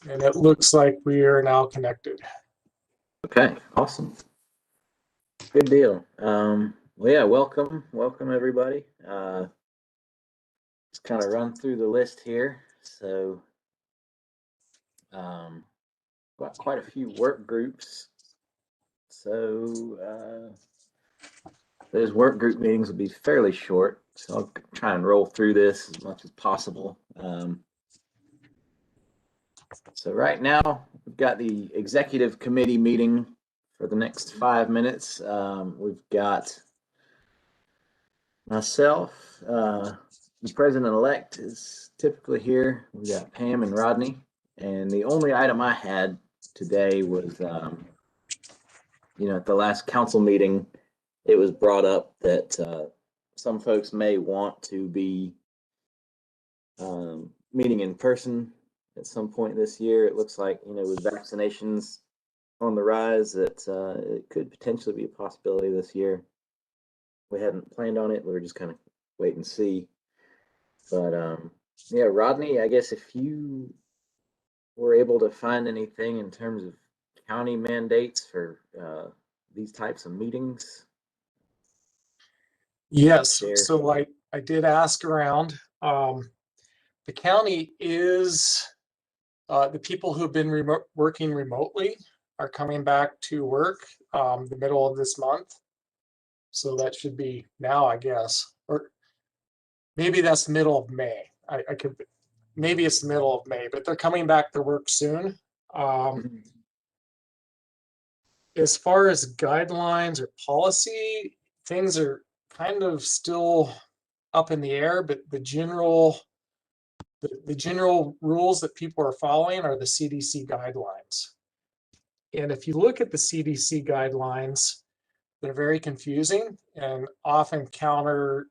And it looks like we are now connected. Okay, awesome. Good deal. Well, yeah, welcome everybody. Let's kind of run through the list here. So, got quite a few work groups. So, those work group meetings will be fairly short. So I'll try and roll through this as much as possible. So right now we've got the executive committee meeting for the next 5 minutes. We've got myself, the president-elect is typically here. We've got Pam and Rodney. And the only item I had today was, at the last council meeting, it was brought up that some folks may want to be meeting in person at some point this year. It looks like, with vaccinations on the rise, that it could potentially be a possibility this year. We hadn't planned on it. We were just kind of wait and see. But yeah, Rodney, I guess if you were able to find anything in terms of county mandates for these types of meetings. Yes, so I did ask around. The county is, the people who've been working remotely are coming back to work the middle of this month. So that should be now, I guess, or maybe that's the middle of May. I could, maybe it's the middle of May, but they're coming back to work soon. As far as guidelines or policy, things are kind of still up in the air, but the general rules that people are following are the CDC guidelines. And if you look at the CDC guidelines, they're very confusing and often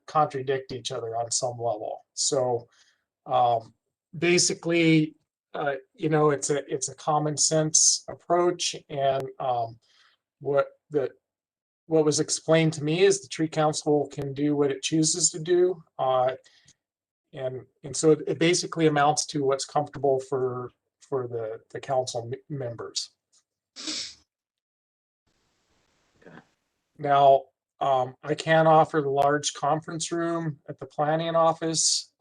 contradict each other on some level. So basically, it's a common sense approach. And what was explained to me is the tree council can do what it chooses to do. And so it basically amounts to what's comfortable for the council members. Okay. Now, I can offer the large conference room at the planning office.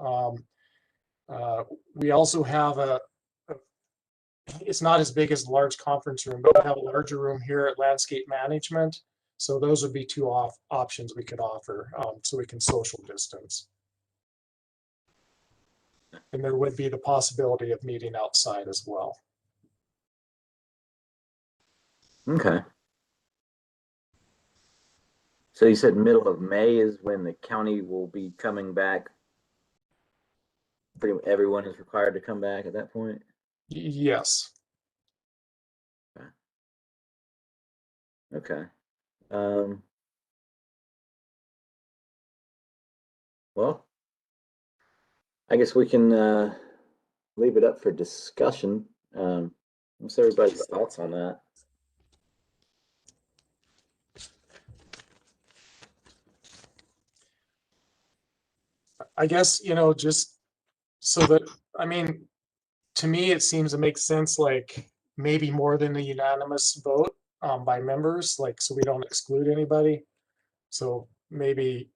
We also have it's not as big as the large conference room, but we have a larger room here at landscape management. So those would be two options we could offer, so we can social distance. And there would be the possibility of meeting outside as well. Okay. So you said middle of May is when the county will be coming back. Pretty much everyone is required to come back at that point? Yes. Okay. Well, I guess we can leave it up for discussion. What's everybody's thoughts on that? I guess, just so that, I mean, to me, it seems to make sense, like maybe more than a unanimous vote by members, like, so we don't exclude anybody. So maybe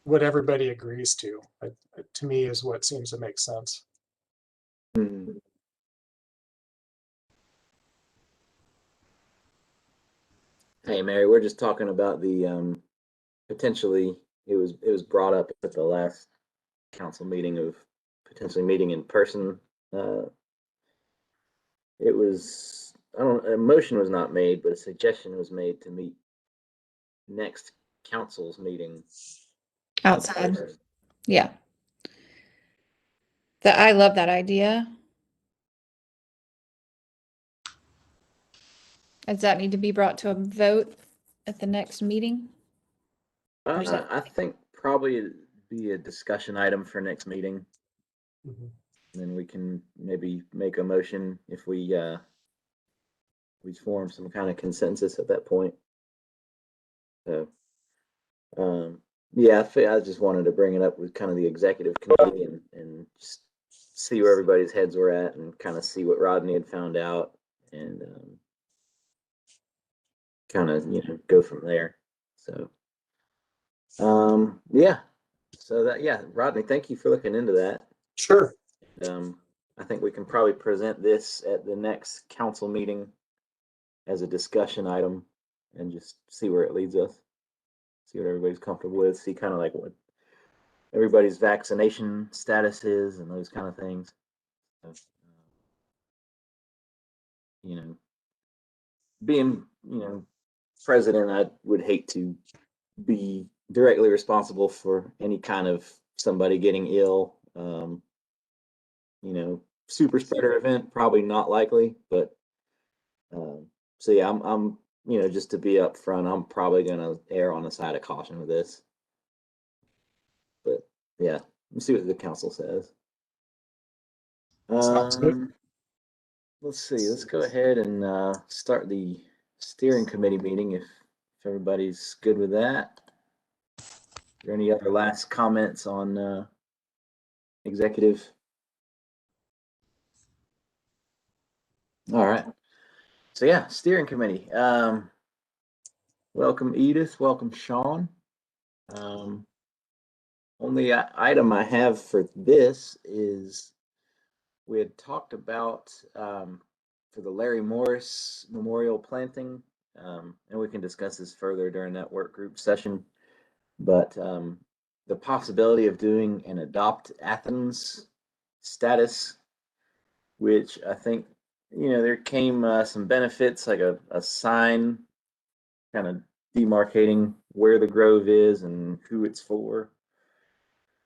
what everybody agrees to me is what seems to make sense. Hey, Mary, we're just talking about the potentially it was brought up at the last council meeting of potentially meeting in person. It was, a motion was not made, but a suggestion was made to meet next council's meeting outside. Yeah. I love that idea. Does that need to be brought to a vote at the next meeting? I think probably it'd be a discussion item for next meeting. Mm-hmm. And then we can maybe make a motion if we form some kind of consensus at that point. So, yeah, I just wanted to bring it up with kind of the executive committee and just see where everybody's heads were at and kind of see what Rodney had found out and kind of, go from there. So, yeah. So Rodney, thank you for looking into that. Sure. I think we can probably present this at the next council meeting as a discussion item and just see where it leads us. See what everybody's comfortable with, see kind of like what everybody's vaccination status is and those kind of things. So, being, president, I would hate to be directly responsible for any kind of somebody getting ill. Super spreader event, probably not likely, but so yeah, I'm just to be upfront, I'm probably gonna err on the side of caution with this. But yeah, let's see what the council says. Sounds good. Let's see. Let's go ahead and start the steering committee meeting if everybody's good with that. Are there any other last comments on executive? All right. So yeah, steering committee. Welcome Edith. Welcome Sean. Only item I have for this is we had talked about for the Larry Morris Memorial planting, and we can discuss this further during that work group session. But the possibility of doing an Adopt Athens status, which I think, there came some benefits, like a sign kind of demarcating where the grove is and who it's for.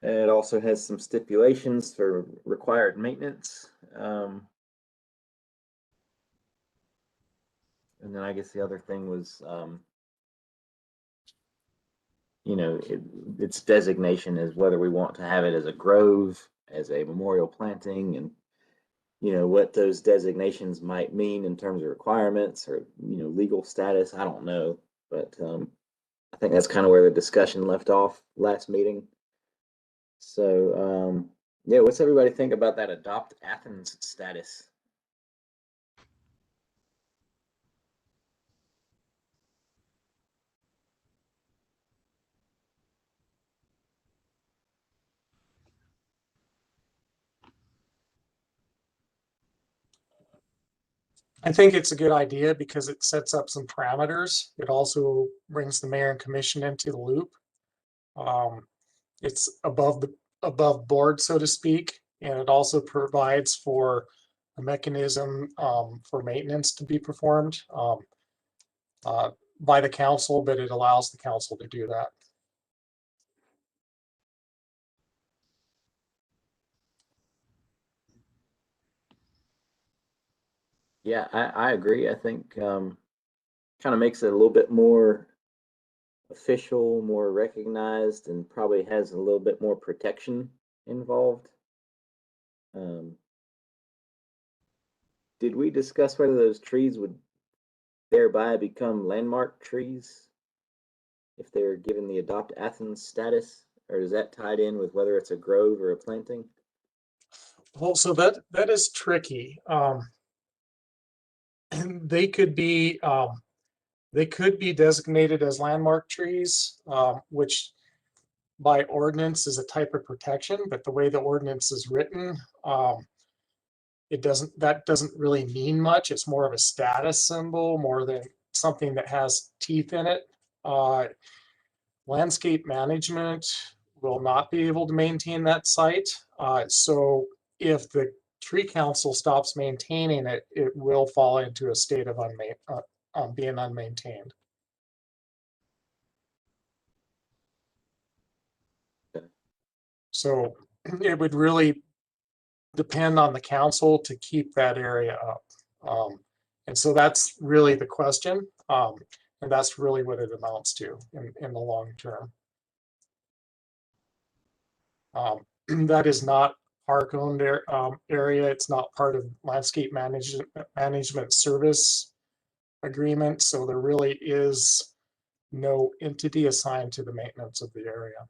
And it also has some stipulations for required maintenance. And then I guess the other thing was, its designation is whether we want to have it as a grove, as a memorial planting, and what those designations might mean in terms of requirements or legal status. I don't know, but I think that's kind of where the discussion left off last meeting. So yeah, what's everybody think about that Adopt Athens status? I think it's a good idea because it sets up some parameters. It also brings the mayor and commission into the loop. It's above board, so to speak, and it also provides for a mechanism for maintenance to be performed by the council, but it allows the council to do that. Yeah, I agree. I think kind of makes it a little bit more official, more recognized, and probably has a little bit more protection involved. Did we discuss whether those trees would thereby become landmark trees if they're given the Adopt Athens status, or is that tied in with whether it's a grove or a planting? Well, so that is tricky. And they could be designated as landmark trees, which by ordinance is a type of protection, but the way the ordinance is written, that doesn't really mean much. It's more of a status symbol more than something that has teeth in it. Landscape management will not be able to maintain that site. So if the tree council stops maintaining it, it will fall into a state of being unmaintained. So it would really depend on the council to keep that area up. And so that's really the question. And that's really what it amounts to in the long term. That is not park-owned area. It's not part of landscape management service agreement. So there really is no entity assigned to the maintenance of the area.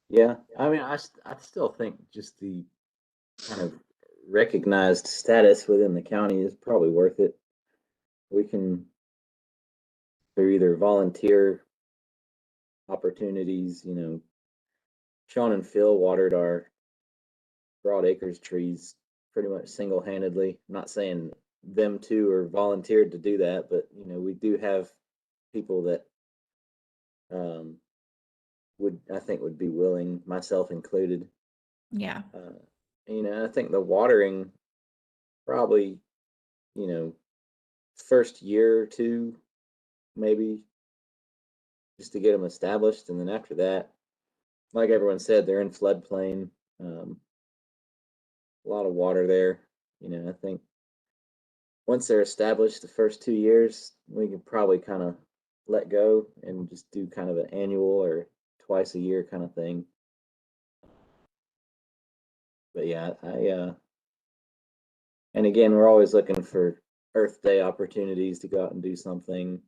Yeah, I mean, I still think just the kind of recognized status within the county is probably worth it. We can, through either volunteer opportunities, Sean and Phil watered our Broad Acres trees pretty much single-handedly. I'm not saying them two are volunteered to do that, but we do have people that um, I think would be willing, myself included. Yeah. I think the watering probably, first year or two, maybe just to get them established. And then after that, like everyone said, they're in floodplain, a lot of water there. I think once they're established, the first 2 years, we can probably kind of let go and just do kind of an annual or twice a year kind of thing. But yeah, and again, we're always looking for Earth Day opportunities to go out and do something,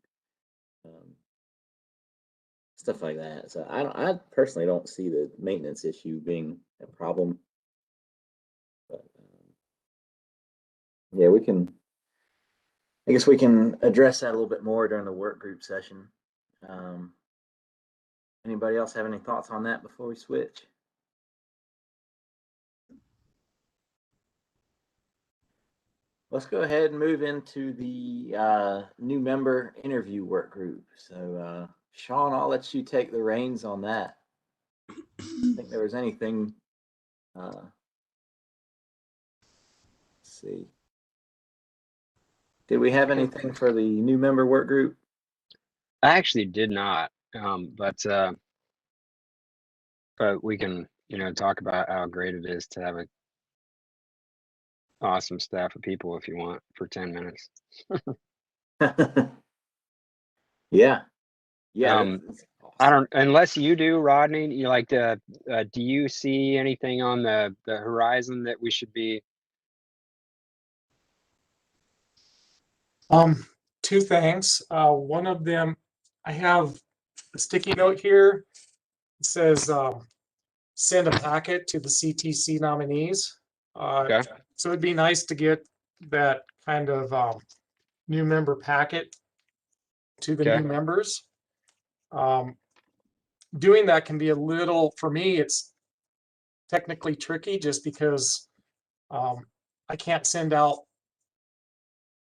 stuff like that. So I personally don't see the maintenance issue being a problem. But yeah, I guess we can address that a little bit more during the work group session. Um, Anybody else have any thoughts on that before we switch? Let's go ahead and move into the new member interview work group. So, Sean, I'll let you take the reins on that. I think there was anything. Let's see. Did we have anything for the new member work group? I actually did not, but we can, talk about how great it is to have a awesome staff of people if you want for 10 minutes. Yeah, I awesome. don't, unless you do, Rodney, you like to, do you see anything on the horizon that we should be? Two things. One of them, I have a sticky note here. It says, send a packet to the CTC nominees. Okay. So it'd be nice to get that kind of new member packet to the Okay. new members. Doing that can be a little, for me, it's technically tricky just because I can't send out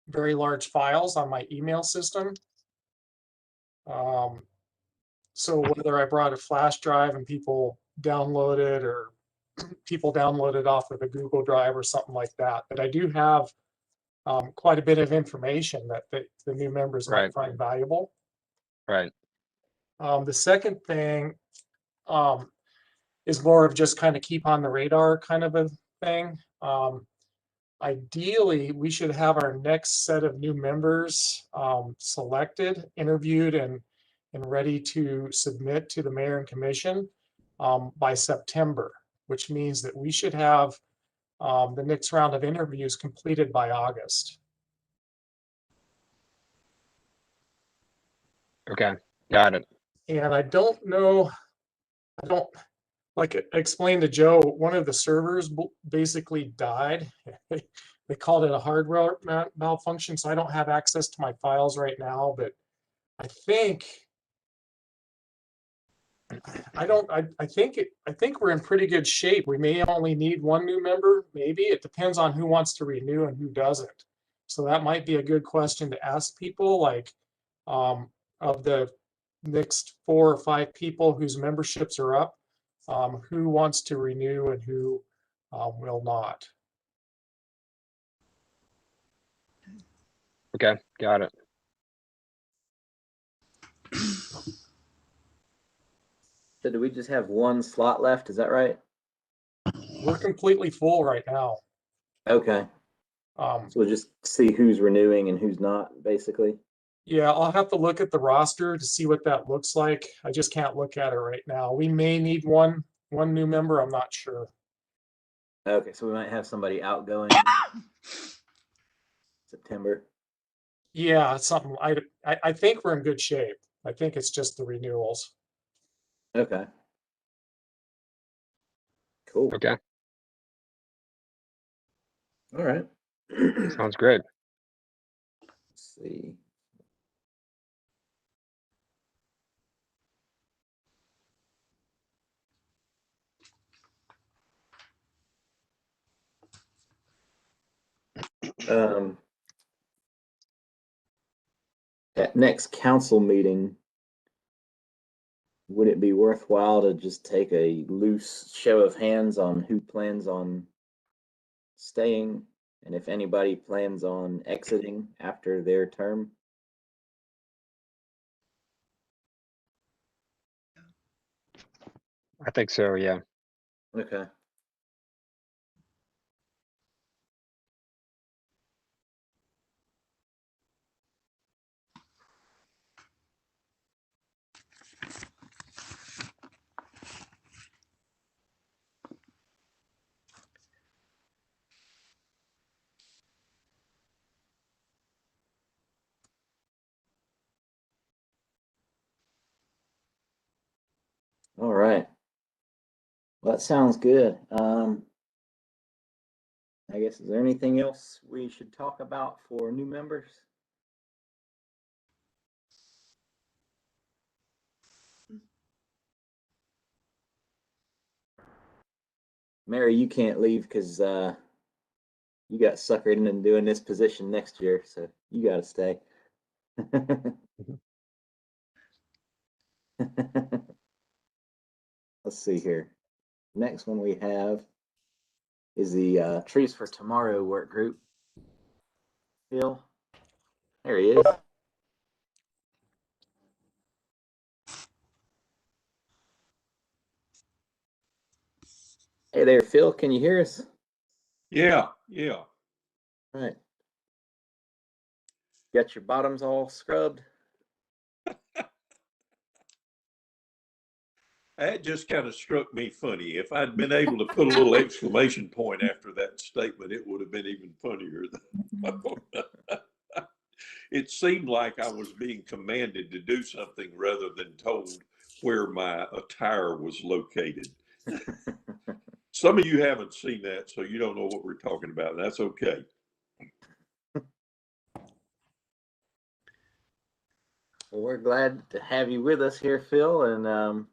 very large files on my email system. So whether I brought a flash drive and people download it, or people download it off of a Google Drive or something like that, but I do have quite a bit of information that the new members might Right. find valuable. Right. The second thing is more of just kind of keep on the radar kind of a thing. Ideally, we should have our next set of new members selected, interviewed, and ready to submit to the mayor and commission by September, which means that we should have the next round of interviews completed by August. Okay. Got it. And I don't know, I don't, like I explained to Joe, one of the servers basically died. They called it a hardware malfunction, so I don't have access to my files right now, but I think I think we're in pretty good shape. We may only need one new member, maybe. It depends on who wants to renew and who doesn't. So that might be a good question to ask people, like of the next 4 or 5 people whose memberships are up, who wants to renew and who will not. Okay. Got it. So do we just have one slot left? Is that right? We're completely full right now. Okay. So we'll just see who's renewing and who's not, basically. Yeah, I'll have to look at the roster to see what that looks like. I just can't look at it right now. We may need one new member. I'm not sure. Okay, so we might have somebody outgoing September. Yeah, it's something I think we're in good shape. I think it's just the renewals. Okay. Cool. Okay, All right. sounds great. Let's see. At next council meeting, would it be worthwhile to just take a loose show of hands on who plans on staying and if anybody plans on exiting after their term? I think so, yeah. Okay. All right. Well, that sounds good. I guess, is there anything else we should talk about for new members? Mary, you can't leave because you got suckered into doing this position next year, so you got to stay. Let's see here. Next one we have is the Trees for Tomorrow work group. Phil, there he is. Hey there, Phil. Can you hear us? Yeah. All right. Got your bottoms all scrubbed? That just kind of struck me funny. If I'd been able to put a little exclamation point after that statement, it would have been even funnier. It seemed like I was being commanded to do something rather than told where my attire was located. Some of you haven't seen that, so you don't know what we're talking about. That's okay. Well, we're glad to have you with us here, Phil. And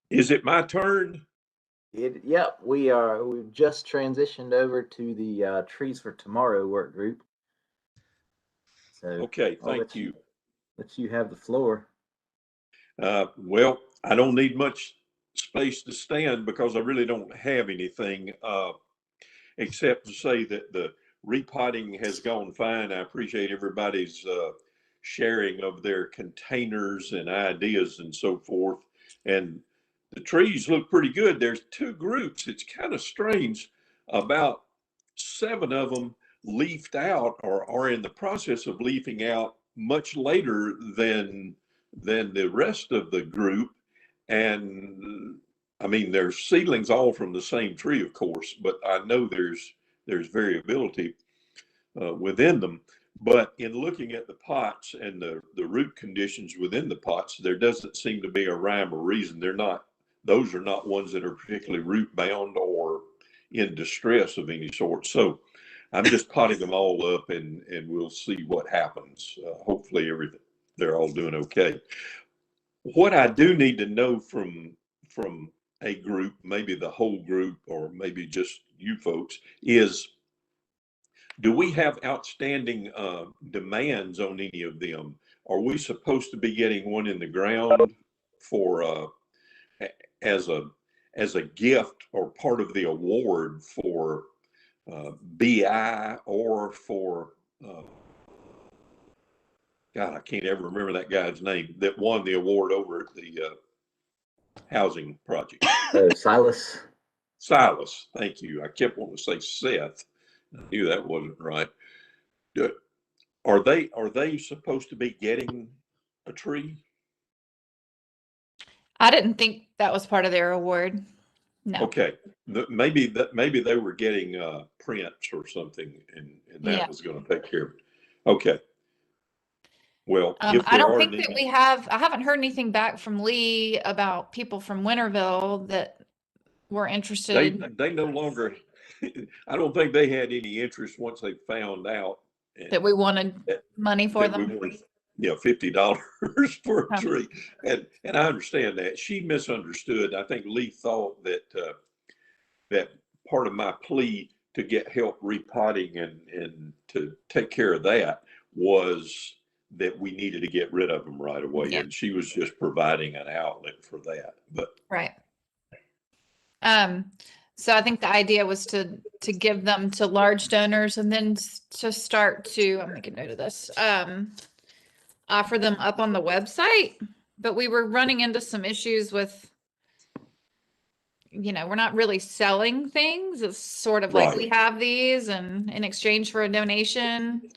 Is it my turn? yep, we've just transitioned over to the Trees for Tomorrow work group. So Okay, I'll thank you. let you have the floor. Well, I don't need much space to stand because I really don't have anything except to say that the repotting has gone fine. I appreciate everybody's sharing of their containers and ideas and so forth. And the trees look pretty good. There's two groups. It's kind of strange. About 7 of them leafed out or are in the process of leafing out much later than the rest of the group. And I mean, there's seedlings all from the same tree, of course, but I know there's variability within them. But in looking at the pots and the root conditions within the pots, there doesn't seem to be a rhyme or reason. Those are not ones that are particularly root bound or in distress of any sort. So I'm just potting them all up and we'll see what happens. Hopefully they're all doing okay. What I do need to know from a group, maybe the whole group, or maybe just you folks, is do we have outstanding demands on any of them? Are we supposed to be getting one in the ground for as a gift or part of the award for BI or for God, I can't ever remember that guy's name that won the award over at the housing project. Silas. Silas, thank you. I kept wanting to say Seth. I knew that wasn't right. Are they supposed to be getting a tree? I didn't think that was part of their award. No. Okay, maybe they were getting prints or something, and that Yeah. was going to take care of it. Okay. Well, if I there don't are think that I haven't heard anything back from Lee about people from Winterville that were interested, They no longer, I don't think they had any interest once they found out that we wanted that, money for that we them. wanted, $50 for a Oh. tree. And I understand that. She misunderstood. I think Lee thought that part of my plea to get help repotting and to take care of that was that we needed to get rid of them right away. Yeah. And she was just providing an outlet for that. But Right. So I think the idea was to give them to large donors and then to start to, I'll make a note of this, offer them up on the website. But we were running into some issues with, we're not really selling things. It's sort of like, Right. we have these and in exchange for a donation.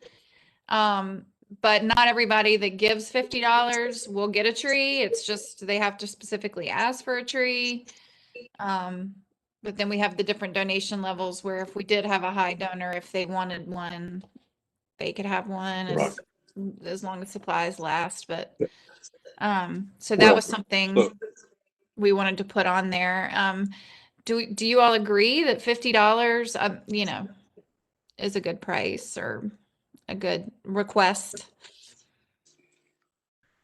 But not everybody that gives $50 will get a tree. It's just, they have to specifically ask for a tree. But then we have the different donation levels where if we did have a high donor, if they wanted one, they could have one Right. as long as supplies last. But so that Well, was something so we wanted to put on there. Do you all agree that $50, is a good price or a good request?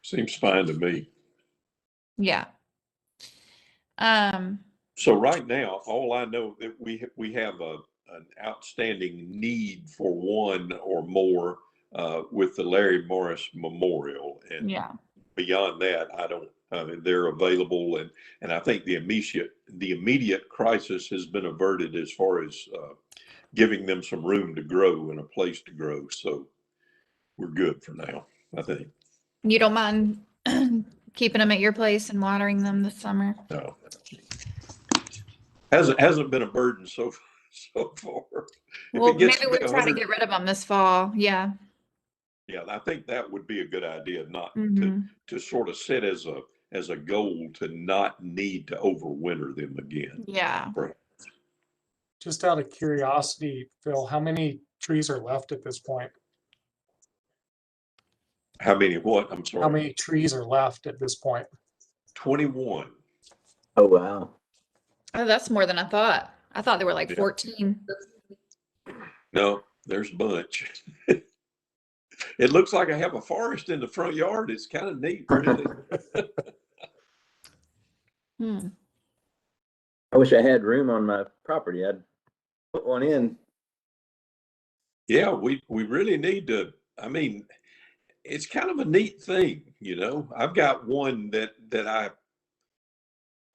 seems fine to me. Yeah. So right now, all I know that we have an outstanding need for one or more with the Larry Morris Memorial, and Yeah. beyond that, I don't. I mean, they're available, and I think the immediate crisis has been averted as far as giving them some room to grow and a place to grow. So we're good for now, I think. You don't mind keeping them at your place and watering them this summer? No, hasn't been a burden so far. Well, If it gets maybe to we be try to 100, get rid of them this fall. Yeah. yeah, I think that would be a good idea, not Mm-hmm. to sort of set as a goal to not need to overwinter them again. Yeah. Just out of curiosity, Phil, how many trees are left at this point? How many what? I'm How sorry. many trees are left at this point? 21. Oh, wow. Oh, that's more than I thought. I thought there were like Yeah. 14. No, there's a bunch. It looks like I have a forest in the front yard. It's kind of neat, really. Hmm. I wish I had room on my property. I'd put one in. Yeah, we really need to. I mean, it's kind of a neat thing, I've got one that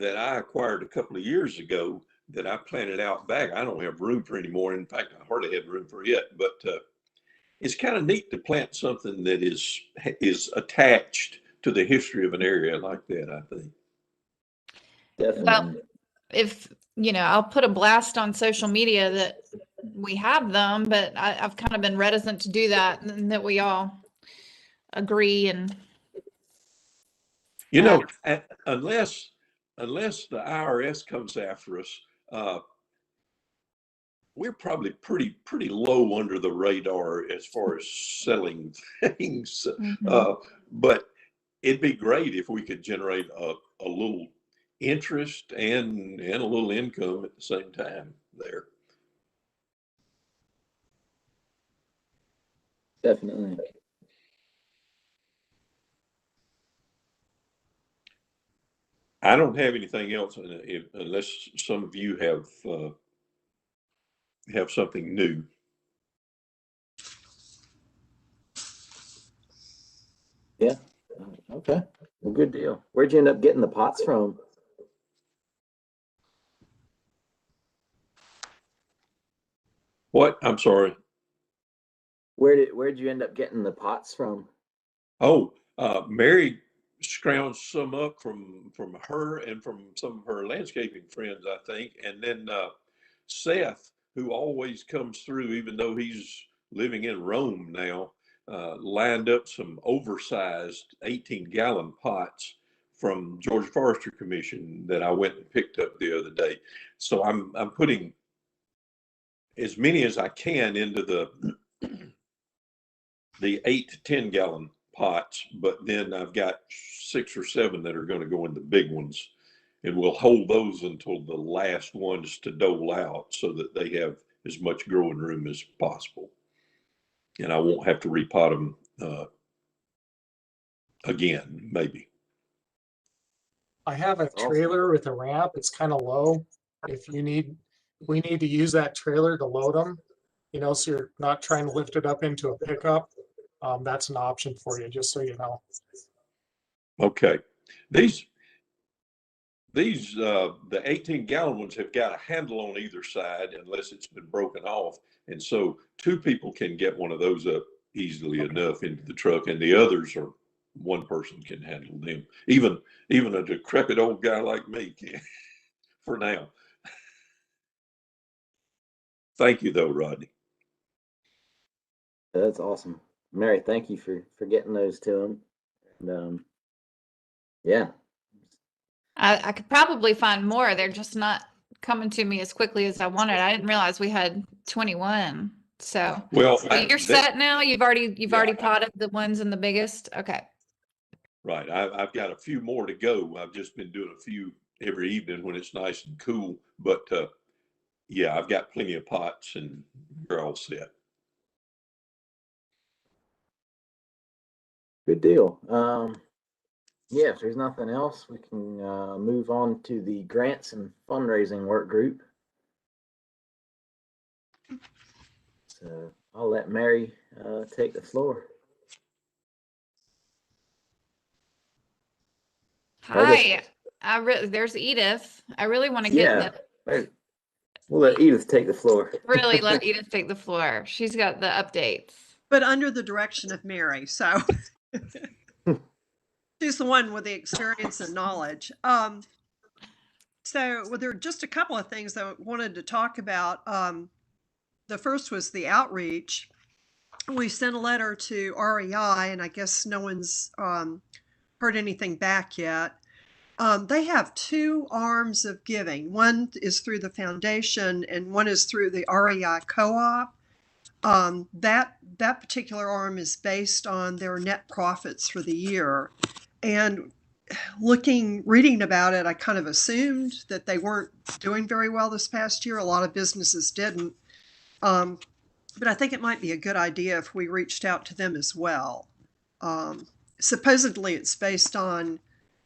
I acquired a couple of years ago that I planted out back. I don't have room for anymore. In fact, I hardly had room for it. But it's kind of neat to plant something that is attached to the history of an area like that, I think. Definitely. Well, if, I'll put a blast on social media that we have them, but I've kind of been reticent to do that and that we all agree and Unless the IRS comes after us, we're probably pretty low under the radar as far as selling things. Mhm. But it'd be great if we could generate a little interest and a little income at the same time there. Definitely. I don't have anything else unless some of you have something new. Yeah. Okay. Well, good deal. Where'd you end up getting the pots from? What? I'm sorry. Where'd you end up getting the pots from? Oh, Mary scrounged some up from her and from some of her landscaping friends, I think. And then Seth, who always comes through, even though he's living in Rome now, lined up some oversized 18-gallon pots from Georgia Forestry Commission that I went and picked up the other day. So I'm putting as many as I can into the 8 to 10-gallon pots, but then I've got 6 or 7 that are going to go in the big ones. and we'll hold those until the last ones to dole out so that they have as much growing room as possible. And I won't have to repot them again, maybe. I have a Awesome. trailer with a ramp. It's kind of low. If we need to use that trailer to load them, so you're not trying to lift it up into a pickup. That's an option for you, just so you know. Okay. These the 18-gallon ones have got a handle on either side unless it's been broken off. And so 2 people can get one of those up easily enough into the truck, and the others are one person can handle them. Even a decrepit old guy like me can for now. Thank you though, Rodney. That's awesome. Mary, thank you for getting those to him. And yeah. I could probably find more. They're just not coming to me as quickly as I wanted. I didn't realize we had 21. So Well, you're set now. You've already potted the ones in the biggest. Okay. Right. I've got a few more to go. I've just been doing a few every evening when it's nice and cool. But yeah, I've got plenty of pots and we're all set. Good deal. Yeah, if there's nothing else, we can move on to the grants and fundraising work group. So I'll let Mary take the floor. Hi. There's Edith. I really want to get We'll let Edith take the floor. really let Edith take the floor. She's got the updates. But under the direction of Mary, so she's the one with the experience and knowledge. So there are just a couple of things I wanted to talk about. The first was the outreach. We sent a letter to REI, and I guess no one's heard anything back yet. They have 2 arms of giving. One is through the foundation, and one is through the REI co-op. That particular arm is based on their net profits for the year. And reading about it, I kind of assumed that they weren't doing very well this past year. A lot of businesses didn't. But I think it might be a good idea if we reached out to them as well. Supposedly it's based on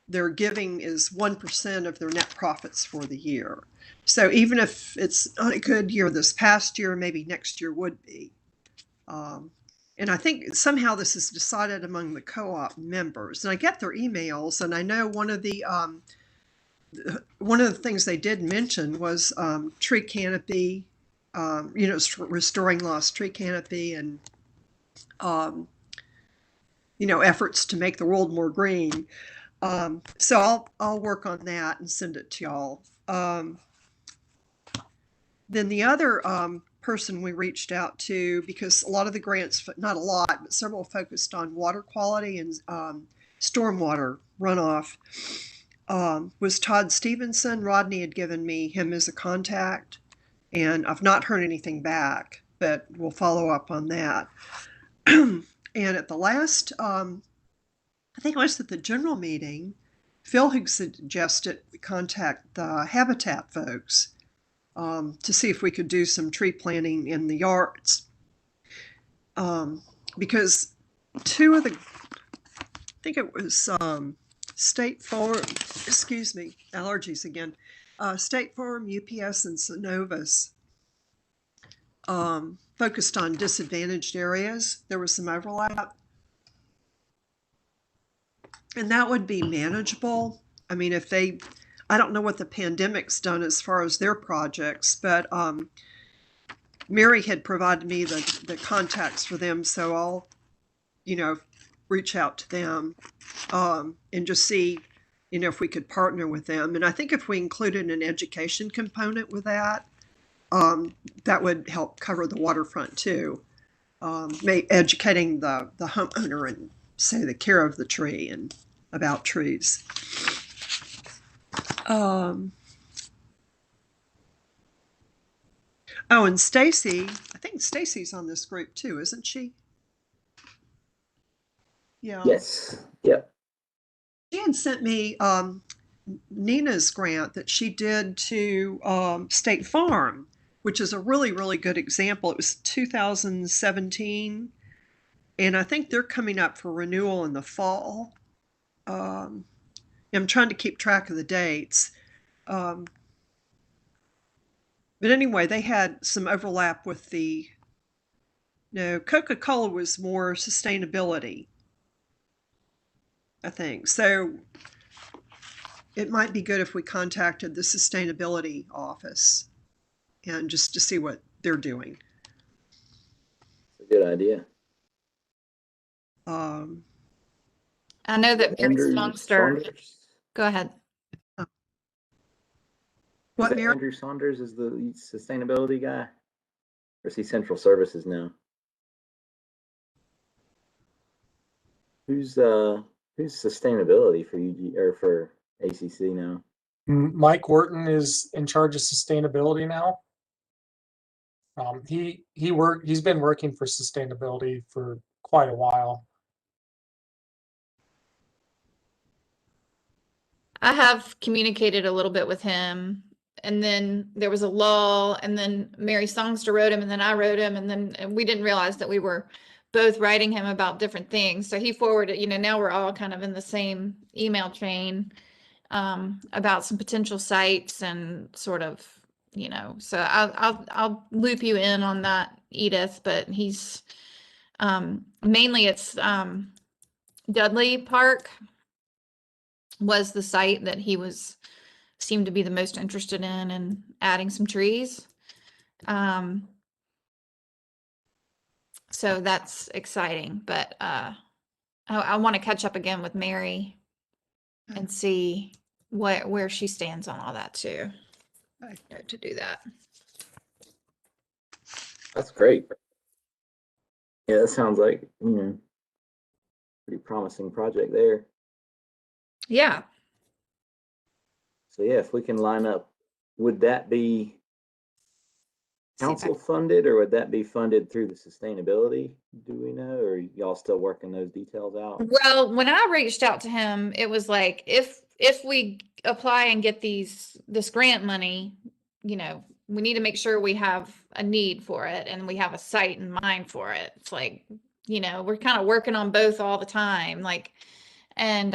their giving is 1% of their net profits for the year. So even if it's not a good year this past year, maybe next year would be. And I think somehow this is decided among the co-op members. And I get their emails, and I know one of the things they did mention was tree canopy, restoring lost tree canopy, and efforts to make the world more green. So I'll work on that and send it to y'all. Then the other person we reached out to, because a lot of the grants, not a lot, but several focused on water quality and stormwater runoff, was Todd Stevenson. Rodney had given me him as a contact, and I've not heard anything back, but we'll follow up on that. And at the last, I think it was at the general meeting, Phil had suggested we contact the Habitat folks to see if we could do some tree planting in the yards. Because 2 of the, I think it was State Farm, excuse me, allergies again, State Farm, UPS, and Synovus focused on disadvantaged areas. There was some overlap. And that would be manageable. I mean, I don't know what the pandemic's done as far as their projects, but Mary had provided me the contacts for them, so I'll, reach out to them and just see, if we could partner with them. And I think if we included an education component with that, that would help cover the waterfront too. Educating the homeowner and, say, the care of the tree and about trees. And Stacy, I think Stacy's on this group too, isn't she? Yeah. Yes. Yep. She had sent me Nina's grant that she did to State Farm, which is a really, really good example. It was 2017, and I think they're coming up for renewal in the fall. I'm trying to keep track of the dates. But anyway, they had some overlap with the, no, Coca-Cola was more sustainability, I think. So it might be good if we contacted the sustainability office and just to see what they're doing. It's a good idea. I know that Mary Andrew Songster, Saunders? go ahead. What, Is that Mary? Andrew Saunders is the sustainability guy? Or is he central services now? Who's sustainability for UG or for ACC now? Mike Wharton is in charge of sustainability now. He's been working for sustainability for quite a while. I have communicated a little bit with him, and then there was a lull, and then Mary Songster wrote him, and then I wrote him, and then we didn't realize that we were both writing him about different things. So he forwarded, now we're all kind of in the same email chain about some potential sites and sort of, so I'll loop you in on that, Edith, but he's mainly it's Dudley Park was the site that he seemed to be the most interested in and adding some trees. So that's exciting, but I want to catch up again with Mary and see where she stands on all that too. To do that. That's great. Yeah, that sounds like pretty promising project there. Yeah. So yeah, if we can line up, would that be council funded or would that be funded through the sustainability? Do we know, or are y'all still working those details out? Well, when I reached out to him, it was like, if we apply and get this grant money, we need to make sure we have a need for it and we have a site in mind for it. It's like, we're kind of working on both all the time. And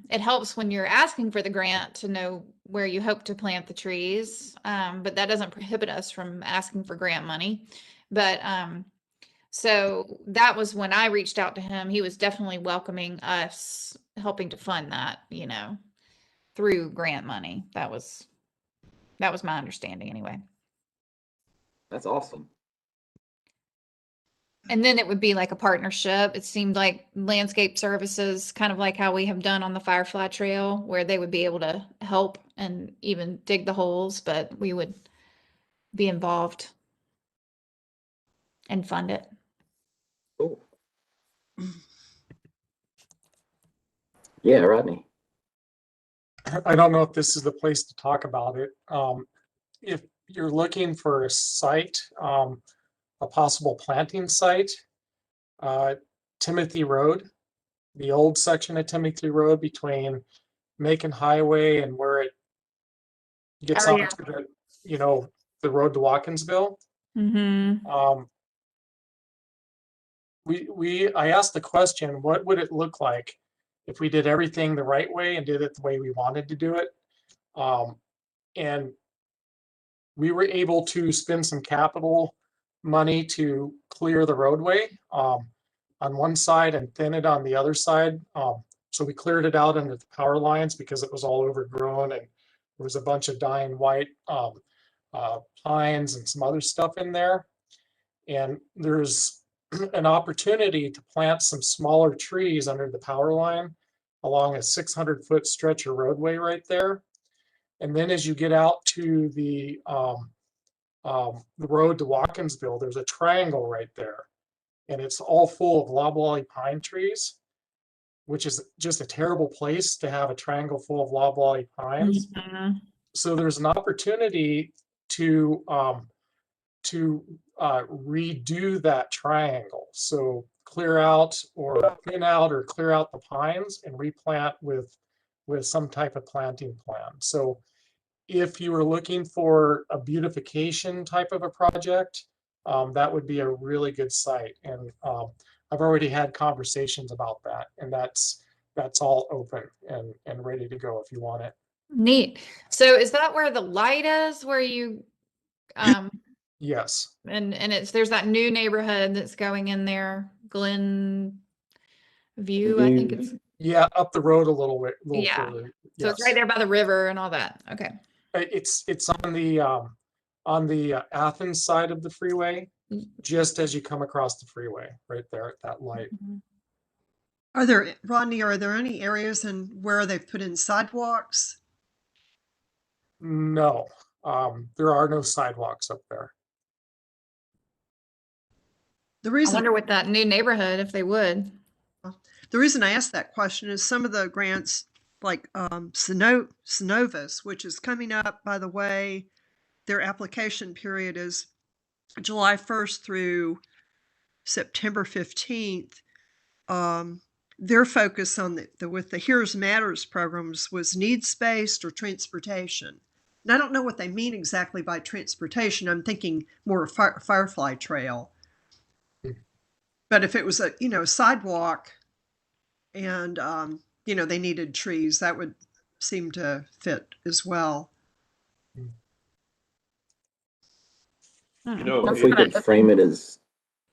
it helps when you're asking for the grant to know where you hope to plant the trees. But that doesn't prohibit us from asking for grant money. But so that was when I reached out to him. He was definitely welcoming us helping to fund that, through grant money. That was my understanding anyway. That's awesome. And then it would be like a partnership. It seemed like landscape services, kind of like how we have done on the Firefly Trail, where they would be able to help and even dig the holes, but we would be involved and fund it. Cool. Yeah, Rodney. I don't know if this is the place to talk about it. If you're looking for a site, a possible planting site, Timothy Road, the old section of Timothy Road between Macon Highway and where it gets Oh, out yeah. to the road to Watkinsville. Mm-hmm. I asked the question, what would it look like if we did everything the right way and did it the way we wanted to do it? And we were able to spend some capital money to clear the roadway on one side and thin it on the other side. So we cleared it out under the power lines because it was all overgrown and there was a bunch of dying white pines and some other stuff in there. And there's an opportunity to plant some smaller trees under the power line along a 600-foot stretch of roadway right there. And then as you get out to the road to Watkinsville, there's a triangle right there. And it's all full of loblolly pine trees, which is just a terrible place to have a triangle full of loblolly pines. Mm-hmm. So there's an opportunity to redo that triangle. So clear out or thin out or clear out the pines and replant with with some type of planting plan. So if you were looking for a beautification type of a project, that would be a really good site. And I've already had conversations about that, and that's all open and ready to go if you want it. Neat. So is that where the light is, where you, Yes. and there's that new neighborhood that's going in there, Glen View, I think it's, Yeah, up the road a little bit, a little yeah. further. So it's right there by the river and all that. Okay. It's on the Athens side of the freeway, just as you come across the freeway, right there at that light. Mhm. Rodney, are there any areas where they've put in sidewalks? No, there are no sidewalks up there. The I reason wonder what that new neighborhood, if they would. The reason I asked that question is some of the grants, like Synovus, which is coming up, by the way, their application period is July 1st through September 15th. Their focus on with the Here's Matters programs was needs-based or transportation. And I don't know what they mean exactly by transportation. I'm thinking more Firefly Trail. But if it was a sidewalk, and they needed trees, that would seem to fit as well. You know, If we could frame it as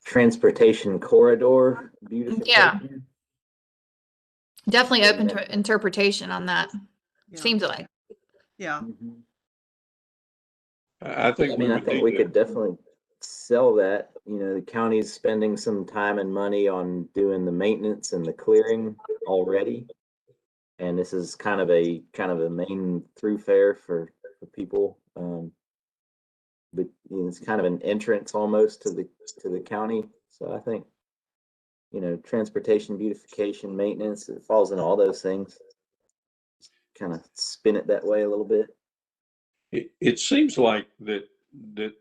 transportation corridor beautification. Yeah. Definitely open to interpretation on that. Yeah. Seems like. Yeah. Mhm. I think I think we could definitely sell that. The county's spending some time and money on doing the maintenance and the clearing already. And this is kind of a main thoroughfare for people. But it's kind of an entrance almost to the county. So I think, transportation, beautification, maintenance, it falls into all those things. Kind of spin it that way a little bit. it seems like that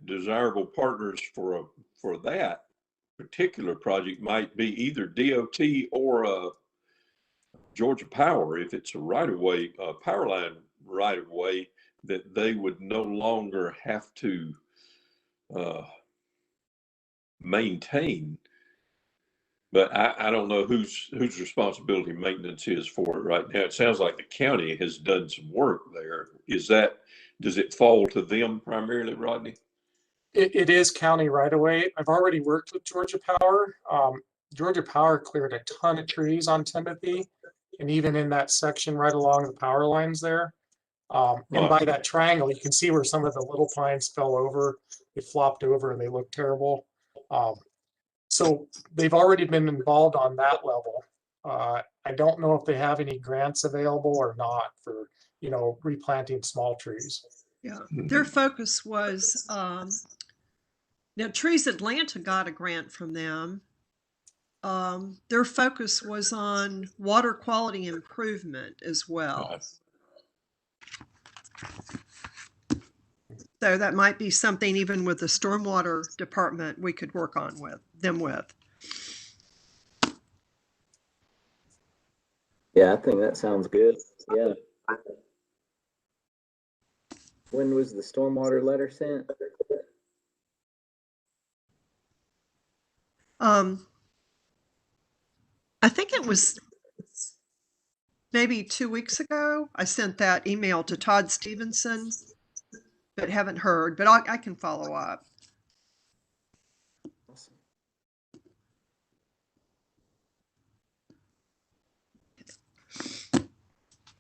desirable partners for that particular project might be either DOT or Georgia Power. If it's a right-of-way, power line right-of-way, that they would no longer have to maintain. But I don't know whose responsibility maintenance is for it right now. It sounds like the county has done some work there. Does it fall to them primarily, Rodney? It is county right away. I've already worked with Georgia Power. Georgia Power cleared a ton of trees on Timothy, and even in that section right along the power lines there. And by that triangle, you can see where some of the little pines fell over. They flopped over and they look terrible. So they've already been involved on that level. I don't know if they have any grants available or not for, replanting small trees. Yeah. Their focus was now Trees Atlanta got a grant from them. Their focus was on water quality improvement as well. So that might be something even with the stormwater department we could work on with them with. Yeah, I think that sounds good. Yeah. When was the stormwater letter sent? I think it was maybe 2 weeks ago. I sent that email to Todd Stevenson, but haven't heard. But I can follow up. Awesome.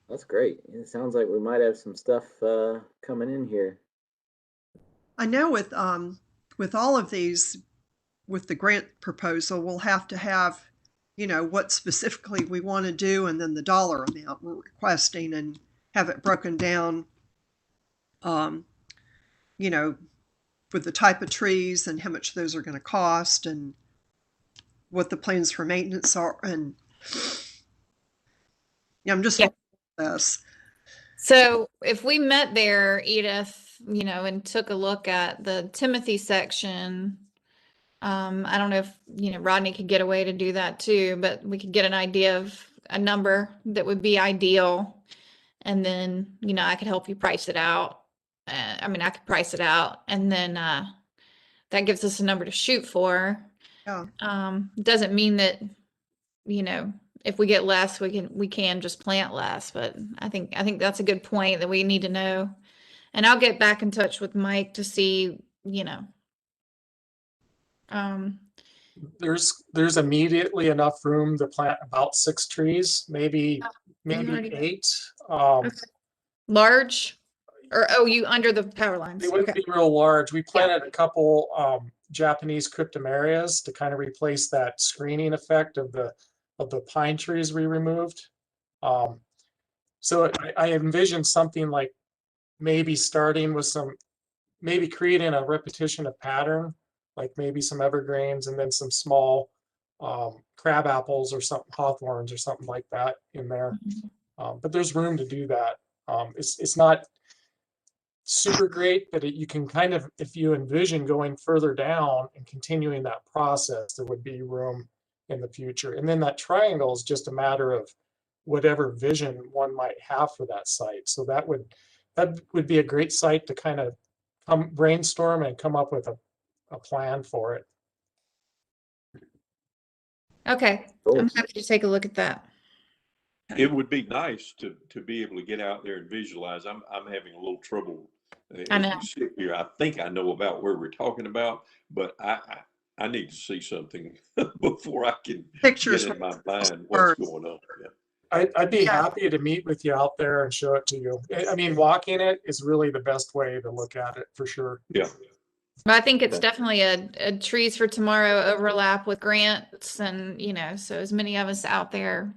That's great. It sounds like we might have some stuff coming in here. I know with all of these, with the grant proposal, we'll have to have, what specifically we want to do, and then the dollar amount we're requesting, and have it broken down, with the type of trees and how much those are going to cost, and what the plans for maintenance are. And I'm just this. So if we met there, Edith, and took a look at the Timothy section, I don't know if, Rodney could get away to do that too, but we could get an idea of a number that would be ideal. And then, you know, I could help you price it out. I mean, I could price it out, and then that gives us a number to shoot for. Yeah. Doesn't mean that, you know, if we get less, we can just plant less. But I think that's a good point that we need to know. And I'll get back in touch with Mike to see, you know. There's immediately enough room to plant about 6 trees, maybe already- 8. Large, or oh, you under the power lines. They wouldn't Okay. be real large. We planted a couple Japanese cryptomerias to kind of replace that screening effect of the pine trees we removed. So I envision something like maybe starting with maybe creating a repetition of pattern, like maybe some evergreens and then some small crab apples or something, hawthorns or something like that in there. But there's room to do that. It's not super great, but you can kind of, if you envision going further down and continuing that process, there would be room in the future. And then that triangle is just a matter of whatever vision one might have for that site. So that would be a great site to kind of brainstorm and come up with a plan for it. Okay. Cool. I'm happy to take a look at that. It would be nice to be able to get out there and visualize. I'm having a little trouble I as know. we sit here. I think I know about where we're talking about, but I need to see something before I can Pictures get in my mind what's words. going on. Yeah. I'd be happy to meet with you out there and show it to you. I mean, walking it is really the best way to look at it for sure. Yeah. But I think it's Okay. definitely a trees for tomorrow overlap with grants, and you know, so as many of us out there,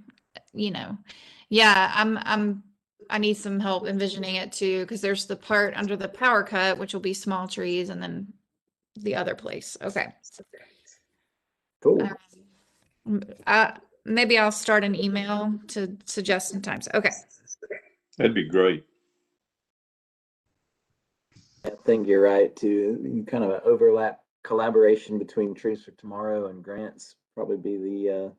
you know, yeah, I need some help envisioning it too, because there's the part under the power cut, which will be small trees, and then the other place. Okay. Cool. Maybe I'll start an email to suggest some times. Okay. That'd be great. I think you're right too. Kind of an overlap collaboration between Trees for Tomorrow and grants probably be the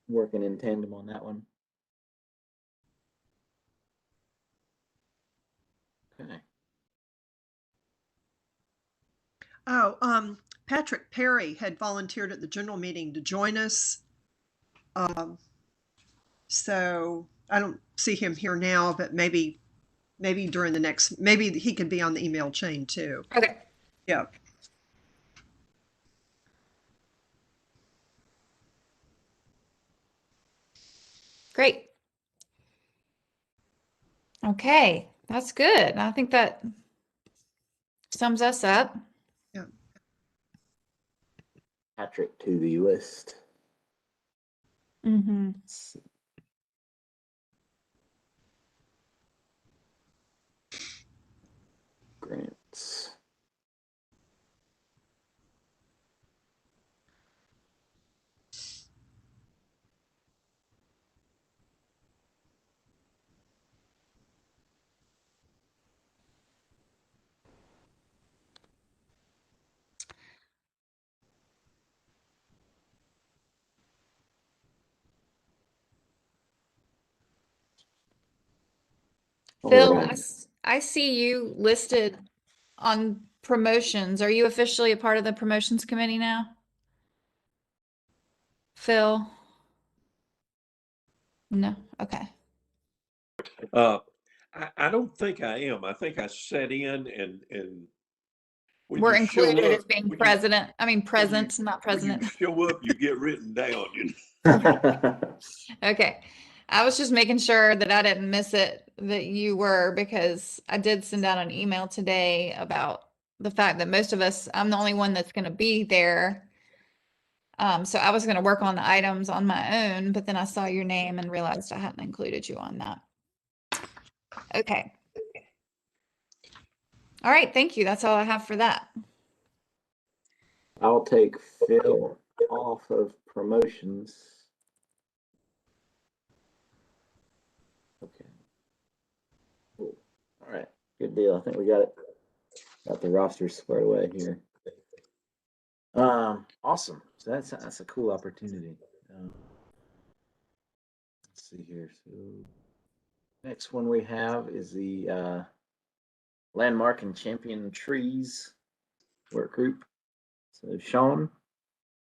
working in tandem on that one. Okay. Oh, Patrick Perry had volunteered at the general meeting to join us. So I don't see him here now, but maybe during the next, maybe he could be on the email chain too. Okay. Yeah. Great. Okay, that's good. I think that sums us up. Yeah. Patrick to the list. Mm-hmm. Grants. Phil, Alright. I see you listed on promotions. Are you officially a part of the promotions committee now? Phil? No. Okay. I don't think I am. I think I sat in and when We're you show included as up, being when president. I mean, you present, not when you president. show up, you get written down. You know? Okay. I was just making sure that I didn't miss it, that you were, because I did send out an email today about the fact that most of us, I'm the only one that's going to be there. So I was going to work on the items on my own, but then I saw your name and realized I hadn't included you on that. Okay. All right. Thank you. That's all I have for that. I'll take Phil off of promotions. Okay. Cool. All right. Good deal. I think we got the roster squared away here. Awesome. So that's a cool opportunity. Let's see here. So next one we have is the Landmark and Champion Trees work group. So Sean,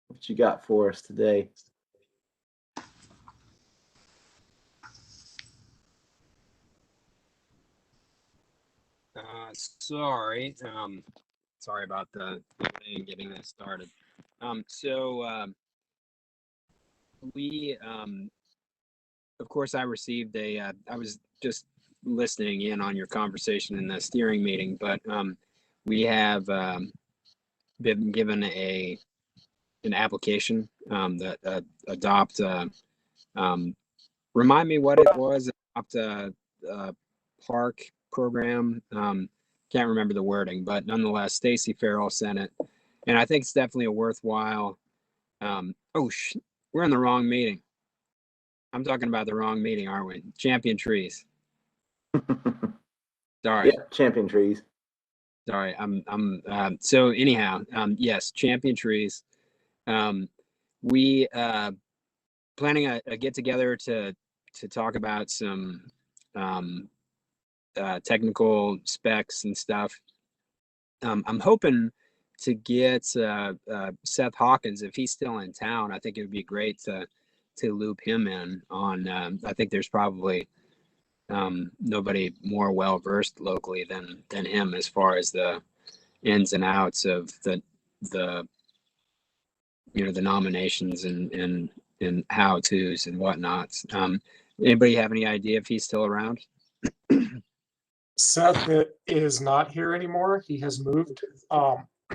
what you got for us today? Sorry. Sorry about the delay in getting this started. We, of course, I received I was just listening in on your conversation in the steering meeting, but we have been given an application that adopt. Remind me what it was. Adopt a park program. Can't remember the wording, but nonetheless, Stacy Farrell sent it, and I think it's definitely a worthwhile. We're in the wrong meeting. I'm talking about the wrong meeting, aren't we? Champion Trees. Sorry. Yeah, Champion Trees. Sorry. So anyhow, yes, Champion Trees. We planning a get together to talk about some technical specs and stuff. I'm hoping to get Seth Hawkins, if he's still in town. I think it would be great to loop him in on. I think there's probably nobody more well versed locally than him as far as the ins and outs of the the nominations and how tos and whatnots. Anybody have any idea if he's still around? Seth is not here anymore. He has moved.